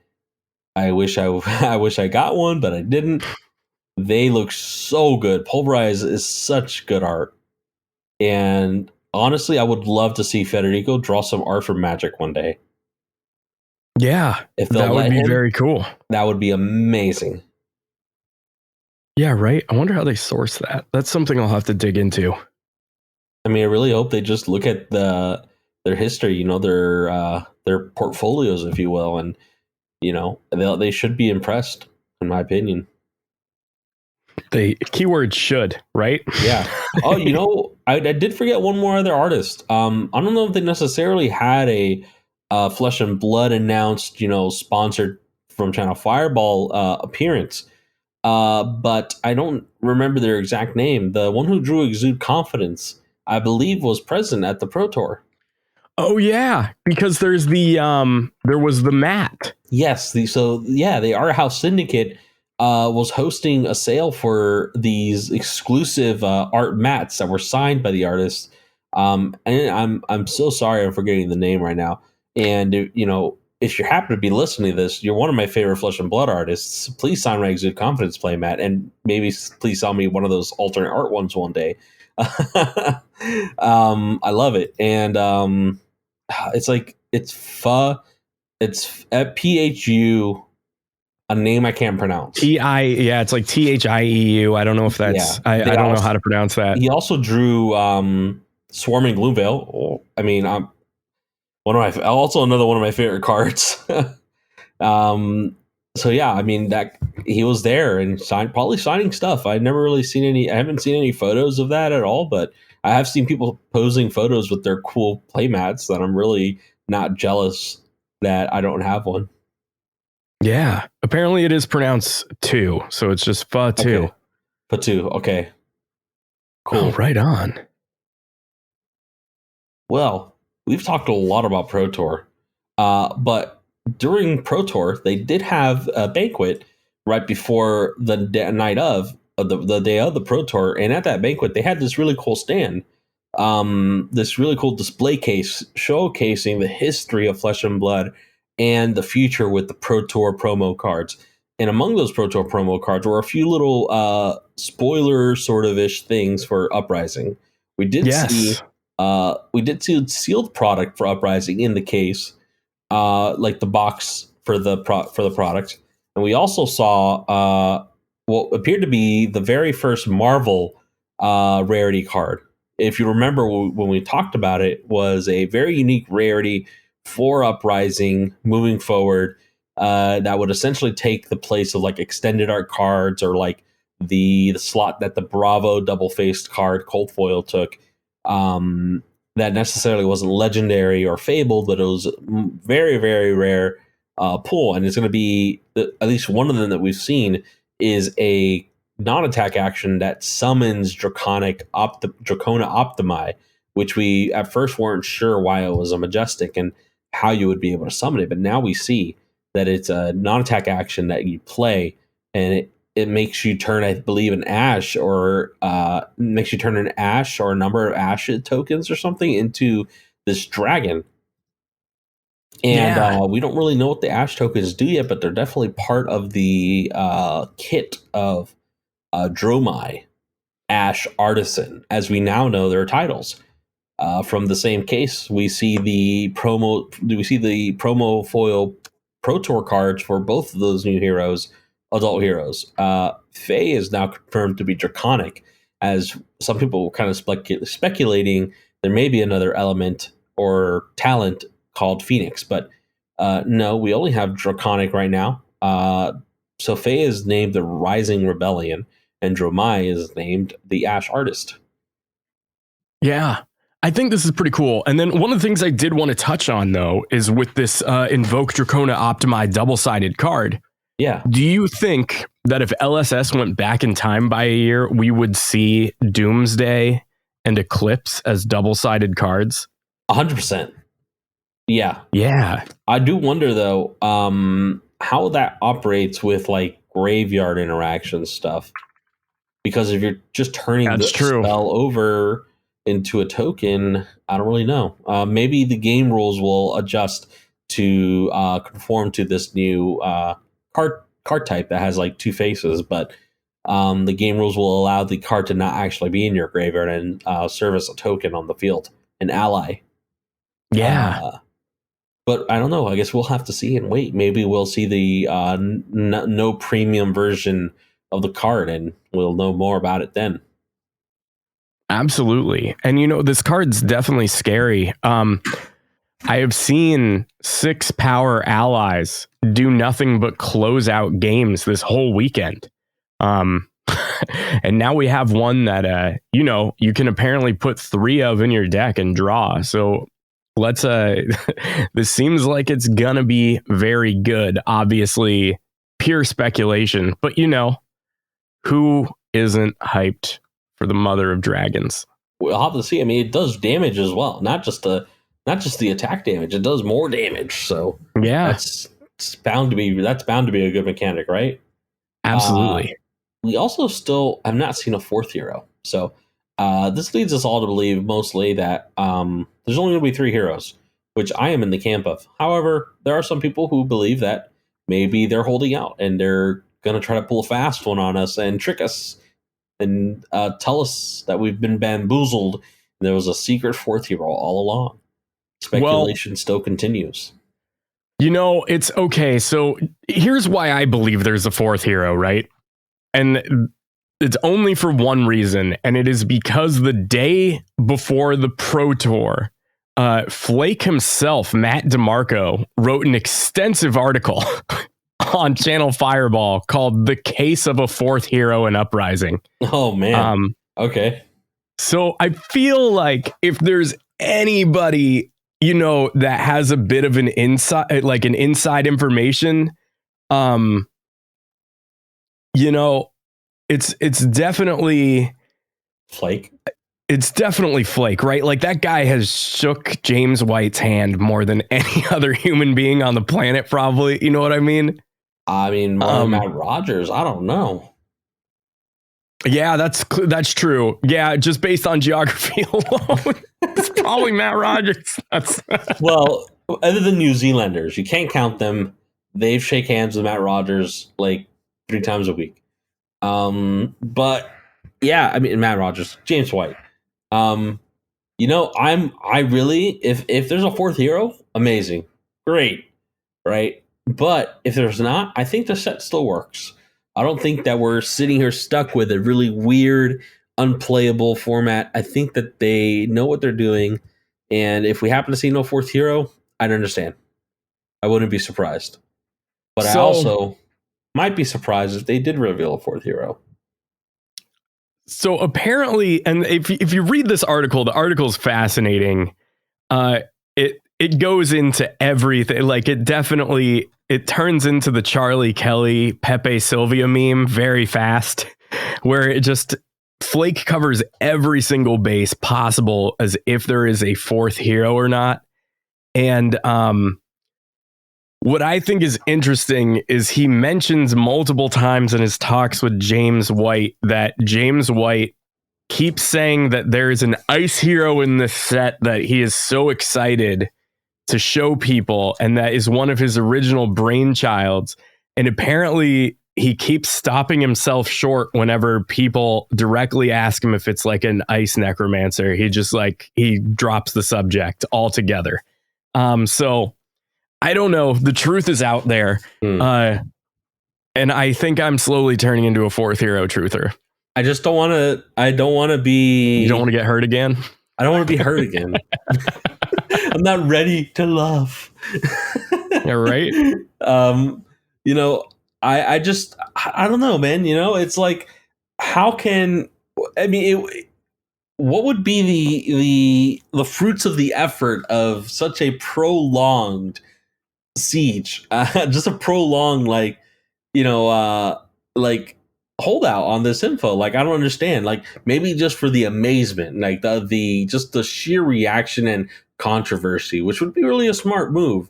I wish I wish I got one, but I didn't. They look so good. Pulverize is such good art. And honestly, I would love to see Federico draw some art for Magic one day. Yeah, If they'll that would let be him, very cool. that would be amazing. Yeah, right. I wonder how they source that. That's something I'll have to dig into. I mean, I really hope they just look at their history, their portfolios, if you will, and they should be impressed, in my opinion. The keyword should, right? Yeah. Oh, I did forget one more other artist. I don't know if they necessarily had a Flesh and Blood announced, sponsored from Channel Fireball appearance. But I don't remember their exact name. The one who drew Exude Confidence, I believe, was present at the Pro Tour. Oh yeah, because there was the mat. Yes, the Art House Syndicate was hosting a sale for these exclusive art mats that were signed by the artists. And I'm so sorry I'm forgetting the name right now. And if you happen to be listening to this, you're one of my favorite Flesh and Blood artists. Please sign my Exude Confidence playmat, and maybe please sell me one of those alternate art ones one day. I love it, and it's PHU, a name I can't pronounce. Yeah, it's like THIEU. I don't know if that's I don't know how to pronounce that. He also drew Swarming Gloomveil. I mean, also another one of my favorite cards. So yeah, I mean that he was there and probably signing stuff. I haven't seen any photos of that at all, but I have seen people posing photos with their cool playmats that I'm really not jealous that I don't have one. Yeah, apparently it is pronounced two, so it's just Fa two. Okay. Fa two, okay. Cool. Oh, right on. Well, we've talked a lot about Pro Tour, but during Pro Tour, they did have a banquet right before the night of the day of the Pro Tour, and at that banquet, they had this really cool stand, this really cool display case showcasing the history of Flesh and Blood and the future with the Pro Tour promo cards. And among those Pro Tour promo cards were a few little spoiler sort of ish things for Uprising. We did see sealed product for Uprising in the case, like the box for the product, and we also saw what appeared to be the very first Marvel rarity card. If you remember when we talked about it, was a very unique rarity for Uprising moving forward, that would essentially take the place of like extended art cards or like the slot that the Bravo double faced card Cold Foil took. That necessarily wasn't legendary or fabled, but it was very, very rare pull. And it's going to be, at least one of them that we've seen, is a non-attack action that summons Dracona Optimi, which we at first weren't sure why it was a Majestic and how you would be able to summon it. But now we see that it's a non-attack action that you play, and it makes you turn, I believe, an ash or makes you turn an ash or a number of ash tokens or something into this dragon. And we don't really know what the ash tokens do yet, but they're definitely part of the kit of Dromai, Ash Artisan, as we now know their titles. From the same case, we see the promo foil Pro Tour cards for both of those new heroes, adult heroes. Faye is now confirmed to be Draconic, as some people were kind of speculating there may be another element or talent called Phoenix, but no, we only have Draconic right now. So Faye is named the Rising Rebellion, and Dromai is named the Ash Artist. Yeah, I think this is pretty cool. And then one of the things I did want to touch on, though, is with this Invoke Dracona Optimi double-sided card. Yeah. Do you think that if LSS went back in time by a year, we would see Doomsday and Eclipse as double-sided cards? 100%. Yeah. Yeah. I do wonder, though, how that operates with like graveyard interaction stuff. Because if you're just turning the spell over into a token, I don't really know. Maybe the game rules will adjust to conform to this new card type that has like two faces, but the game rules will allow the card to not actually be in your graveyard and serve as a token on the field, an ally. Yeah. But I don't know. I guess we'll have to see and wait. Maybe we'll see the no premium version of the card, and we'll know more about it then. Absolutely. And this card's definitely scary. I have seen 6 power allies do nothing but close out games this whole weekend. And now we have one that you can apparently put 3 of in your deck and draw. So let's this seems like it's gonna be very good. Obviously, pure speculation, but who isn't hyped for the Mother of Dragons? We'll have to see. I mean, it does damage as well, not just the attack damage. It does more damage. So yeah, that's bound to be a good mechanic, right? Absolutely. We also still have not seen a 4th hero. So this leads us all to believe mostly that there's only going to be 3 heroes, which I am in the camp of. However, there are some people who believe that maybe they're holding out and they're going to try to pull a fast one on us and trick us and tell us that we've been bamboozled and there was a secret 4th hero all along. Speculation still continues. It's okay. So here's why I believe there's a 4th hero, right? And it's only for one reason, and it is because the day before the Pro Tour, Flake himself, Matt DeMarco, wrote an extensive article on Channel Fireball called "The Case of a 4th Hero in Uprising." Oh man. Okay. So I feel like if there's anybody that has a bit of an inside, like an inside information, it's definitely Flake. It's definitely Flake, right? Like that guy has shook James White's hand more than any other human being on the planet, probably. You know what I mean? I mean, Matt Rogers. I don't know. Yeah, that's true. Yeah, just based on geography alone, it's probably Matt Rogers. Well, other than New Zealanders, you can't count them. They've shake hands with Matt Rogers like 3 times a week. But yeah, I mean Matt Rogers, James White. I really if there's a 4th hero, amazing, great, right? But if there's not, I think the set still works. I don't think that we're sitting here stuck with a really weird, unplayable format. I think that they know what they're doing, and if we happen to see no 4th hero, I'd understand. I wouldn't be surprised. But I also might be surprised if they did reveal a 4th hero. So apparently, and if you read this article, the article's fascinating. It goes into everything. Like it turns into the Charlie Kelly Pepe Sylvia meme very fast, where it just Flake covers every single base possible as if there is a 4th hero or not. And what I think is interesting is he mentions multiple times in his talks with James White that James White keeps saying that there is an ice hero in this set that he is so excited to show people, and that is one of his original brainchilds. And apparently he keeps stopping himself short whenever people directly ask him if it's like an ice necromancer. He drops the subject altogether. So I don't know. The truth is out there. And I think I'm slowly turning into a 4th hero truther. I just don't want to. I don't want to be. You don't want to get hurt again? I don't want to be hurt again. I'm not ready to love. Yeah, right. I don't know, man. It's like, how can what would be the fruits of the effort of such a prolonged siege, just a prolonged holdout on this info? Like, I don't understand. Like, maybe just for the amazement, like the sheer reaction and controversy, which would be really a smart move.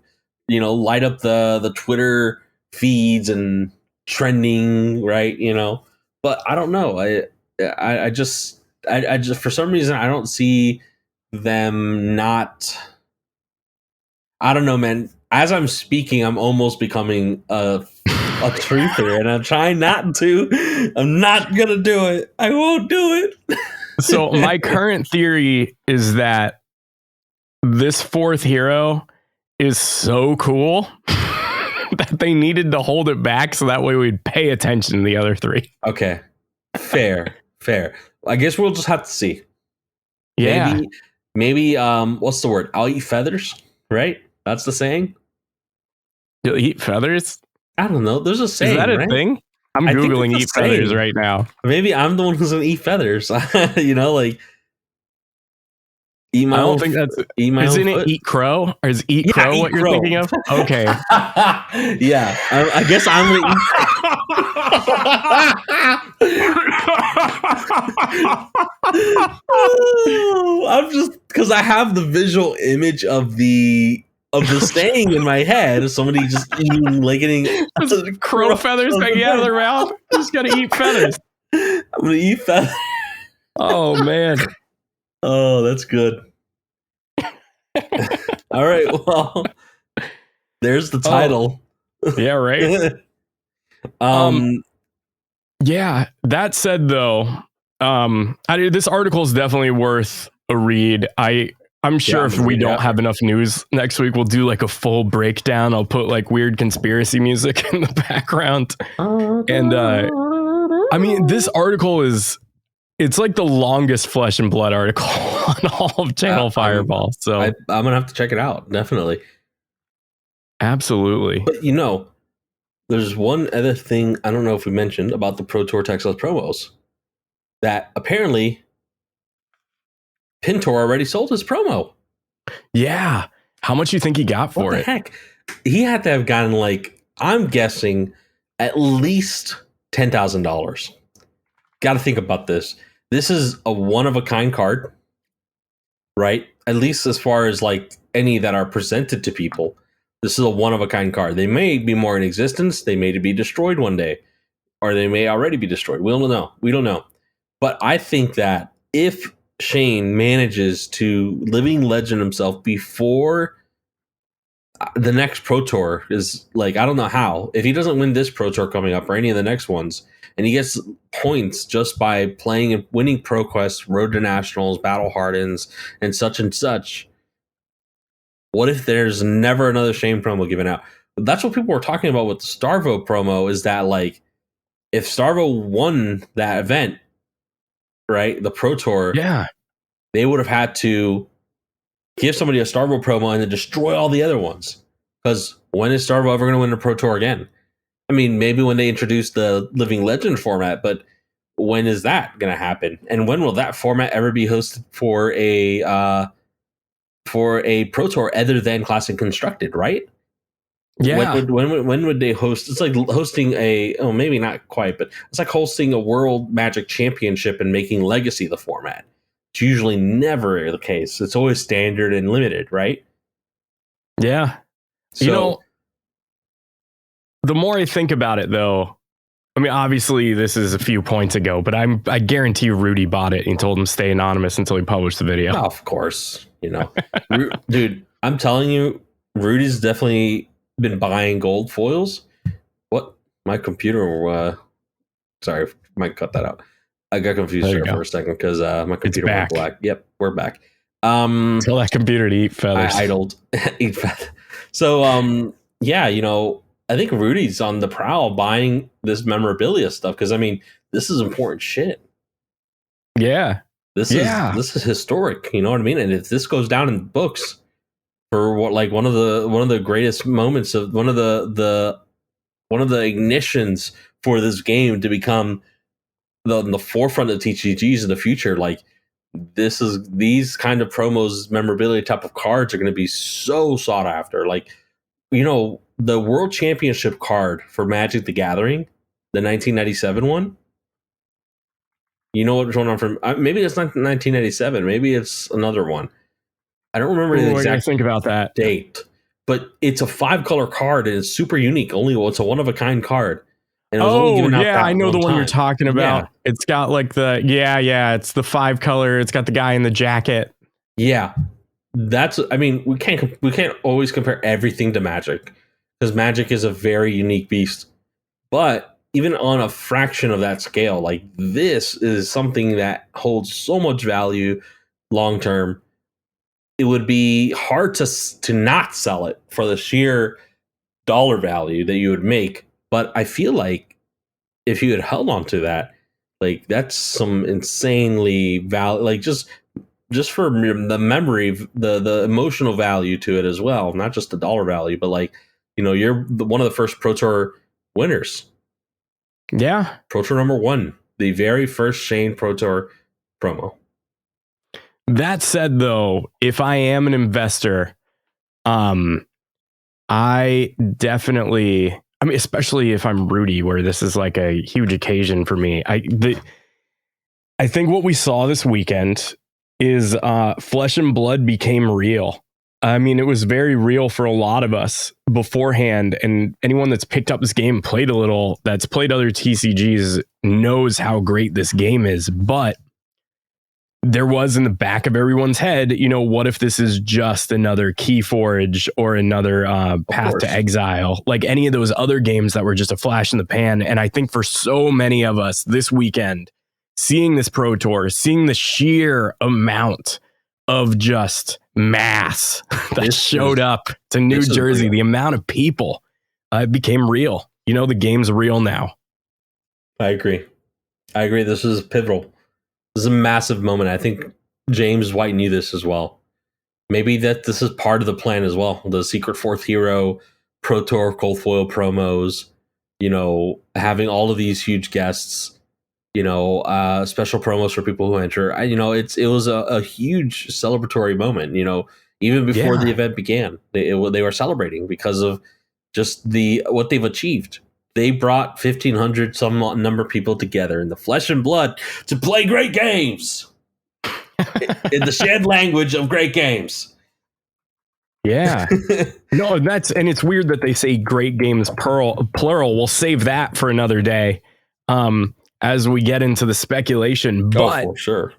Light up the Twitter feeds and trending, right? But I don't know. I just for some reason I don't see them not. I don't know, man. As I'm speaking, I'm almost becoming a a truther, and I'm trying not to. I'm not gonna do it. I won't do it. So my current theory is that this fourth hero is so cool that they needed to hold it back so that way we'd pay attention to the other three. Okay, fair. I guess we'll just have to see. Yeah. Maybe. What's the word? I'll eat feathers. Right? That's the saying. You'll eat feathers? I don't know. There's a saying. Is that a right? thing? I'm I think Googling it's a eat feathers saying. right now. Maybe I'm the one who's gonna eat feathers. You know, like eat my I don't own. think that's. Eat my Isn't own it foot. eat crow? Or is eat Yeah, crow eat what you're crow. thinking of? Okay. Yeah, I guess I'm gonna eat. I'm just because I have the visual image of the saying in my head. Somebody just eating, like getting Crow feathers hanging out of their mouth. Just gotta eat feathers. I'm gonna eat feathers. Oh man. Oh, that's good. All right, well, there's the title. Yeah, right. Yeah. That said, though, this article is definitely worth a read. I'm sure if we don't have enough news next week, we'll do like a full breakdown. I'll put like weird conspiracy music in the background. And I mean, this article it's like the longest flesh and blood article on all of Channel Fireball. So I'm gonna have to check it out, definitely. Absolutely. But you know, there's one other thing I don't know if we mentioned about the Pro Tour Texas promos. That apparently Pintor already sold his promo. Yeah. How much you think he got for it? What the heck? He had to have gotten, like, I'm guessing, at least $10,000. Got to think about this. This is a one-of-a-kind card, right? At least as far as, like, any that are presented to people. This is a one-of-a-kind card. They may be more in existence. They may be destroyed one day. Or they may already be destroyed. We don't know. We don't know. But I think that if Shane manages to living legend himself before the next Pro Tour is, like, I don't know how. If he doesn't win this Pro Tour coming up or any of the next ones, and he gets points just by playing and winning Pro Quest, Road to Nationals, Battle Hardens, and such, what if there's never another Shane promo given out? That's what people were talking about with the Starvo promo, is that, like, if Starvo won that event, right, the Pro Tour, yeah, they would have had to give somebody a Starvo promo and then destroy all the other ones. Because when is Starvo ever going to win the Pro Tour again? I mean, maybe when they introduce the Living Legend format, but when is that going to happen? And when will that format ever be hosted for a Pro Tour other than Classic Constructed, right? Yeah. When would they host? It's like hosting maybe not quite, but it's like hosting a World Magic Championship and making Legacy the format. It's usually never the case. It's always standard and limited, right? Yeah. So, you know, the more I think about it, though, I mean, obviously this is a few points ago, but I guarantee Rudy bought it and told him to stay anonymous until he published the video. Oh, of course, you know, dude, I'm telling you, Rudy's definitely been buying gold foils. What? My computer, sorry, might cut that out. I got confused there for a second because my computer went black. Yep, we're back. Tell that computer to eat feathers. I idled. Eat feathers. So yeah, you know, I think Rudy's on the prowl buying this memorabilia stuff because, I mean, this is important shit. Yeah. This is historic, you know what I mean? And if this goes down in books for what, like, one of the greatest moments of one of the ignitions for this game to become the forefront of TCGs in the future, like, these kind of promos, memorabilia type of cards are going to be so sought after. Like, you know, the World Championship card for Magic the Gathering, the 1997 one. You know what's going on from? Maybe it's not 1997. Maybe it's another one. I don't remember the exact think about that date, but it's a 5-color card and it's super unique. It's a one-of-a-kind card. And it was only given out I know the one you're talking about. Yeah. It's got like it's the 5-color. It's got the guy in the jacket. Yeah, I mean, we can't always compare everything to Magic because Magic is a very unique beast. But even on a fraction of that scale, like this is something that holds so much value long term. It would be hard to not sell it for the sheer dollar value that you would make. But I feel like if you had held on to that, like that's some insanely value, like just for the memory, the emotional value to it as well, not just the dollar value, but like, you're one of the first Pro Tour winners. Yeah. Pro Tour number 1, the very first Shane Pro Tour promo. That said, though, if I am an investor, I definitely, especially if I'm Rudy, where this is like a huge occasion for me. I think what we saw this weekend is flesh and blood became real. It was very real for a lot of us beforehand, and anyone that's picked up this game, played a little, that's played other TCGs, knows how great this game is. But there was in the back of everyone's head, what if this is just another Keyforge or another Path to Exile, like any of those other games that were just a flash in the pan. And I think for so many of us this weekend, seeing this Pro Tour, seeing the sheer amount of just mass that showed up to New Jersey, the amount of people, it became real. The game's real now. I agree. This is pivotal. This is a massive moment. I think James White knew this as well. Maybe that this is part of the plan as well. The Secret Fourth Hero, Pro Tour, Cold Foil promos, having all of these huge guests, special promos for people who enter. It was a huge celebratory moment. Even before the event began, they were celebrating because of just what they've achieved. They brought 1,500 some number of people together in the flesh and blood to play great games in the shed language of great games. Yeah. No, and it's weird that they say great games plural. We'll save that for another day. As we get into the speculation, but for sure.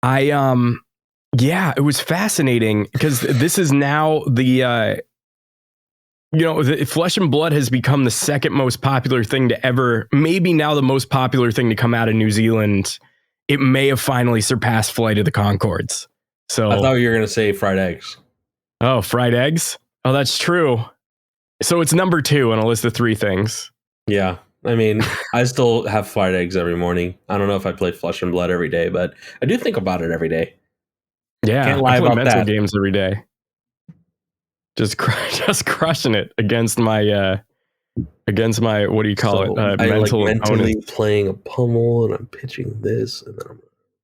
It was fascinating because this is now the Flesh and Blood has become the second most popular thing to ever, maybe now the most popular thing to come out of New Zealand. It may have finally surpassed Flight of the Conchords. So I thought you were going to say fried eggs. Oh, fried eggs? Oh, that's true. So it's number 2 on a list of 3 things. Yeah. I still have fried eggs every morning. I don't know if I play Flesh and Blood every day, but I do think about it every day. Yeah. Can't lie I play about mental that. games every day. Just crushing it against my what do you call it? Mental mentally opponents. playing a pummel, and I'm pitching this, and then I'm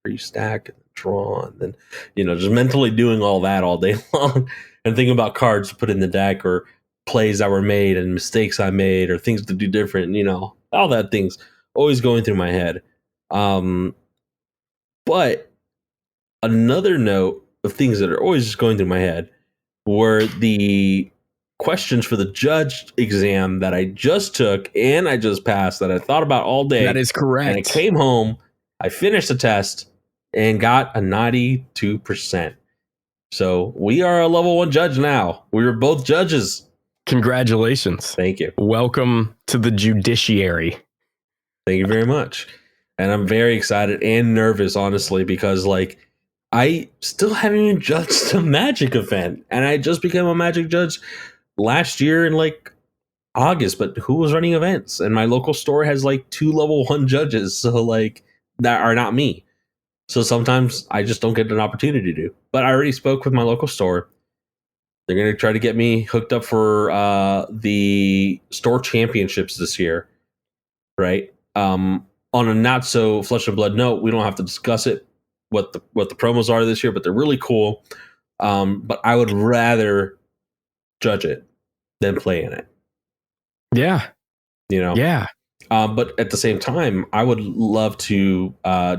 restack and draw, and then just mentally doing all that all day long, and thinking about cards to put in the deck, or plays that were made, and mistakes I made, or things to do different. All that things always going through my head. But another note of things that are always just going through my head were the questions for the judge exam that I just took and I just passed, that I thought about all day. That is correct. And I came home, I finished the test, and got a 92%. So we are a level 1 judge now. We were both judges. Congratulations. Thank you. Welcome to the judiciary. Thank you very much. And I'm very excited and nervous, honestly, because I still haven't even judged a Magic event, and I just became a Magic judge last year in August. But who was running events? And my local store has 2 level 1 judges, so that are not me. So sometimes I just don't get an opportunity to. But I already spoke with my local store. They're going to try to get me hooked up for the store championships this year, right? On a not so Flesh and Blood note, we don't have to discuss it, what the promos are this year, but they're really cool. But I would rather judge it than play in it. Yeah. Yeah. But at the same time, I would love to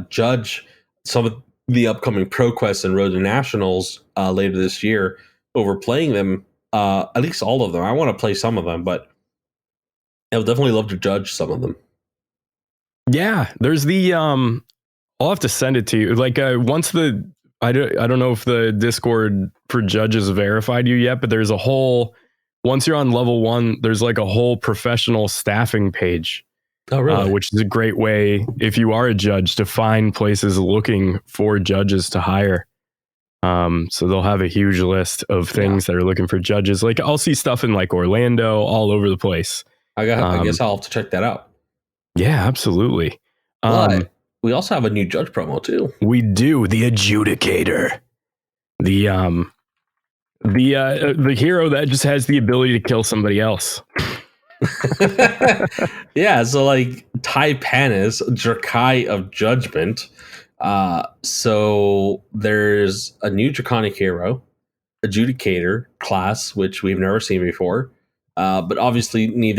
judge some of the upcoming ProQuest and Road to Nationals later this year over playing them, at least all of them. I want to play some of them, but I would definitely love to judge some of them. Yeah, there's the I'll have to send it to you. Once I don't know if the Discord for judges verified you yet, but there's a whole once you're on level 1, there's like a whole professional staffing page. Oh, really? Which is a great way, if you are a judge, to find places looking for judges to hire. So they'll have a huge list of things that are looking for judges. Like I'll see stuff in like Orlando, all over the place. I guess I'll have to check that out. Yeah, absolutely. But we also have a new judge promo too. We do, the Adjudicator. The hero that just has the ability to kill somebody else. Yeah, so like Taipanis, Drakai of Judgment. So there's a new Draconic hero, Adjudicator class, which we've never seen before. But obviously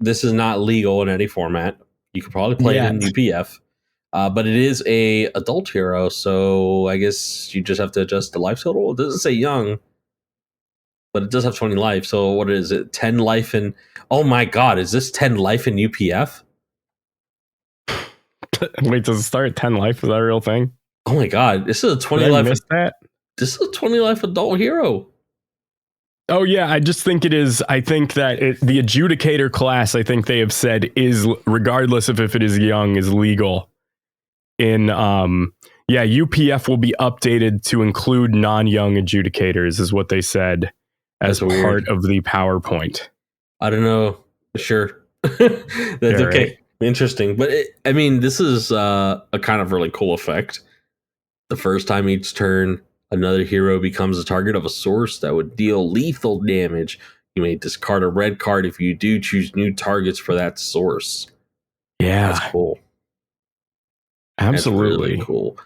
this is not legal in any format. You could probably play it in UPF. But it is a adult hero, so I guess you just have to adjust the life total. It doesn't say young, but it does have 20 life. So what is it? 10 life in... Oh my god, is this 10 life in UPF? Wait, does it start at 10 life? Is that a real thing? Oh my god, this is a 20 Did I life... miss that? This is a 20 life adult hero. Oh yeah, I just think it is. I think that the Adjudicator class, I think they have said, is, regardless of if it is young, is legal. In UPF will be updated to include non-young adjudicators, is what they said as part of the PowerPoint. I don't know. Sure. That's okay. Right. Interesting. But this is a kind of really cool effect. The first time each turn, another hero becomes a target of a source that would deal lethal damage. You may discard a red card. If you do, choose new targets for that source. Yeah. That's cool. Absolutely. That's really cool.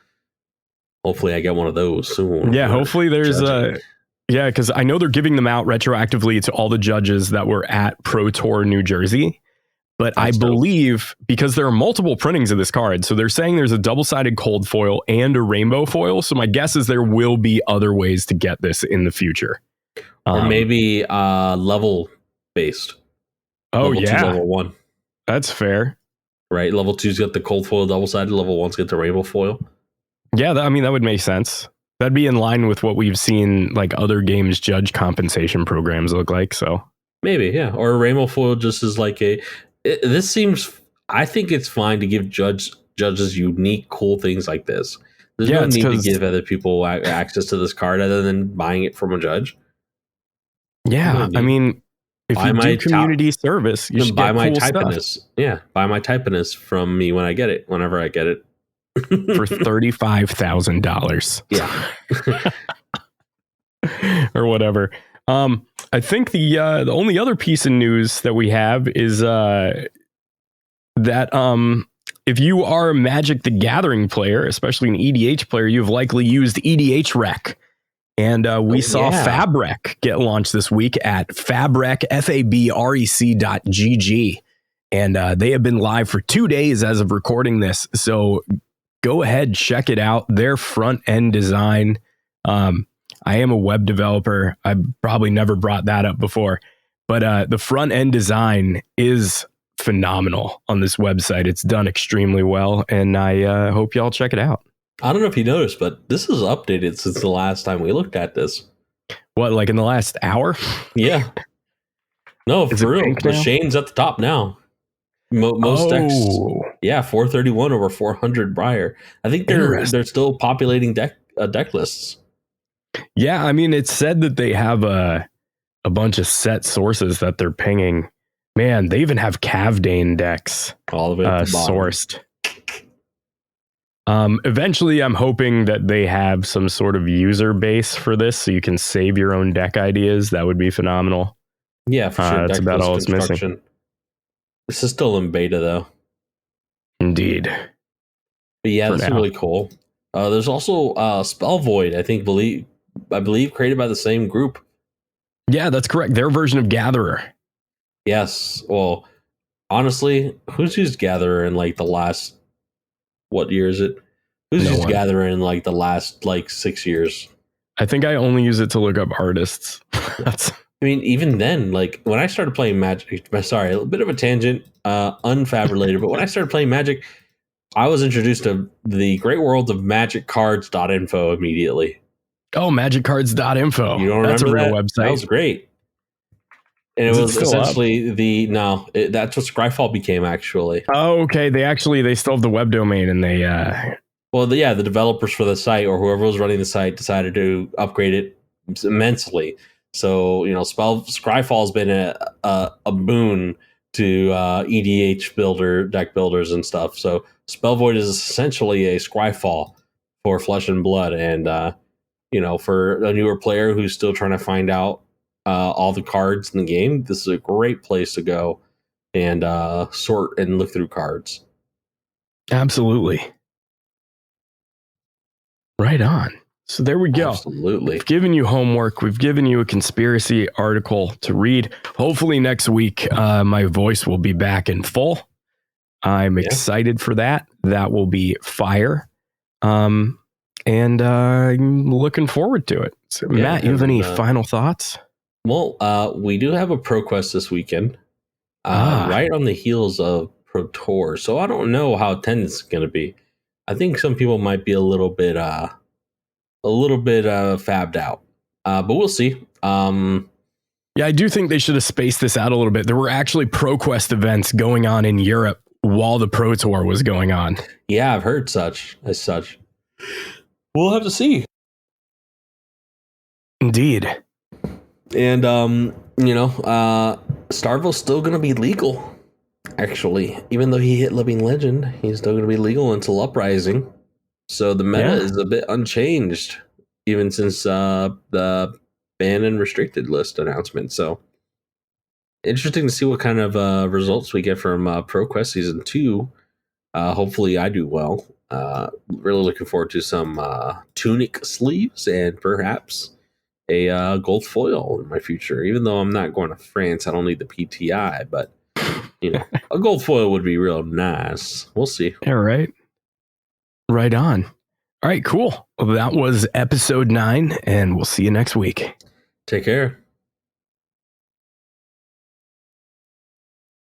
Hopefully I get one of those soon. Yeah, hopefully there's because I know they're giving them out retroactively to all the judges that were at Pro Tour New Jersey. But I believe, because there are multiple printings of this card, so they're saying there's a double-sided cold foil and a rainbow foil. So my guess is there will be other ways to get this in the future. Or maybe level based. Oh, level 2, level 1. That's fair. Right? Level 2's got the cold foil double-sided. Level 1's got the rainbow foil. Yeah, that would make sense. That'd be in line with what we've seen like other games judge compensation programs look like. So maybe, yeah. Or a rainbow foil just is like this seems, I think it's fine to give judges unique, cool things like this. There's no need to give other people access to this card other than buying it from a judge. Yeah, if you do community service, you should buy my Typiness. Yeah, buy my Typiness from me whenever I get it. For $35,000. Yeah. Or whatever. I think the only other piece of news that we have is that if you are a Magic the Gathering player, especially an EDH player, you've likely used EDH Rec. And we saw FabRec get launched this week at FabRec, FABREC.GG. And they have been live for 2 days as of recording this. So go ahead, check it out. Their front end design. I am a web developer. I probably never brought that up before, but the front end design is phenomenal on this website. It's done extremely well, and I hope y'all check it out. I don't know if you noticed, but this is updated since the last time we looked at this. What, like in the last hour? Yeah. No, for real. The Shane's at the top now. Most decks. Yeah, 431 over 400 Briar. I think they're still populating deck lists. Yeah, it said that they have a bunch of set sources that they're pinging. Man, they even have Cavdane decks all the way sourced. Eventually, I'm hoping that they have some sort of user base for this, so you can save your own deck ideas. That would be phenomenal. Yeah, for sure. That's about all it's missing. This is still in beta, though. Indeed. But yeah, that's really cool. There's also Spell Void, I believe created by the same group. Yeah, that's correct. Their version of Gatherer. Yes. Well, honestly, who's used Gatherer in like the last, what year is it? Who's used Gatherer in like the last 6 years? I think I only use it to look up artists. Even then, like when I started playing Magic, sorry, a bit of a tangent, unfab related, but when I started playing Magic, I was introduced to the great world of magiccards.info immediately. Oh, magiccards.info. You don't remember That's a real that? website. That was great. And Is it it was still up? essentially that's what Scryfall became actually. Oh, okay. They still have the web domain, and they Well, the developers for the site or whoever was running the site decided to upgrade it immensely. So Scryfall has been a boon to EDH deck builders and stuff. So Spellvoid is essentially a Scryfall for Flesh and Blood, and for a newer player who's still trying to find out all the cards in the game, this is a great place to go and sort and look through cards. absolutely. Right on. So there we go. Absolutely. We've given you homework. We've given you a conspiracy article to read. Hopefully next week, my voice will be back in full. I'm excited for that. That will be fire. And I'm looking forward to it. So, Matt, you have any final thoughts? Well, we do have a Pro Quest this weekend, right on the heels of Pro Tour. So I don't know how attendance is going to be. I think some people might be a little bit fabbed out, but we'll see. Yeah, I do think they should have spaced this out a little bit. There were actually Pro Quest events going on in Europe while the Pro Tour was going on. Yeah, I've heard such. We'll have to see. Indeed. And Starvo's still going to be legal. Actually, even though he hit Living Legend, he's still going to be legal until Uprising. So the meta is a bit unchanged, even since the ban and restricted list announcement. So interesting to see what kind of results we get from Pro Quest Season 2. Hopefully I do well. Really looking forward to some tunic sleeves and perhaps a gold foil in my future. Even though I'm not going to France, I don't need the PTI, but a gold foil would be real nice. We'll see. All right. Right on. All right, cool. Well, that was episode 9, and we'll see you next week. Take care.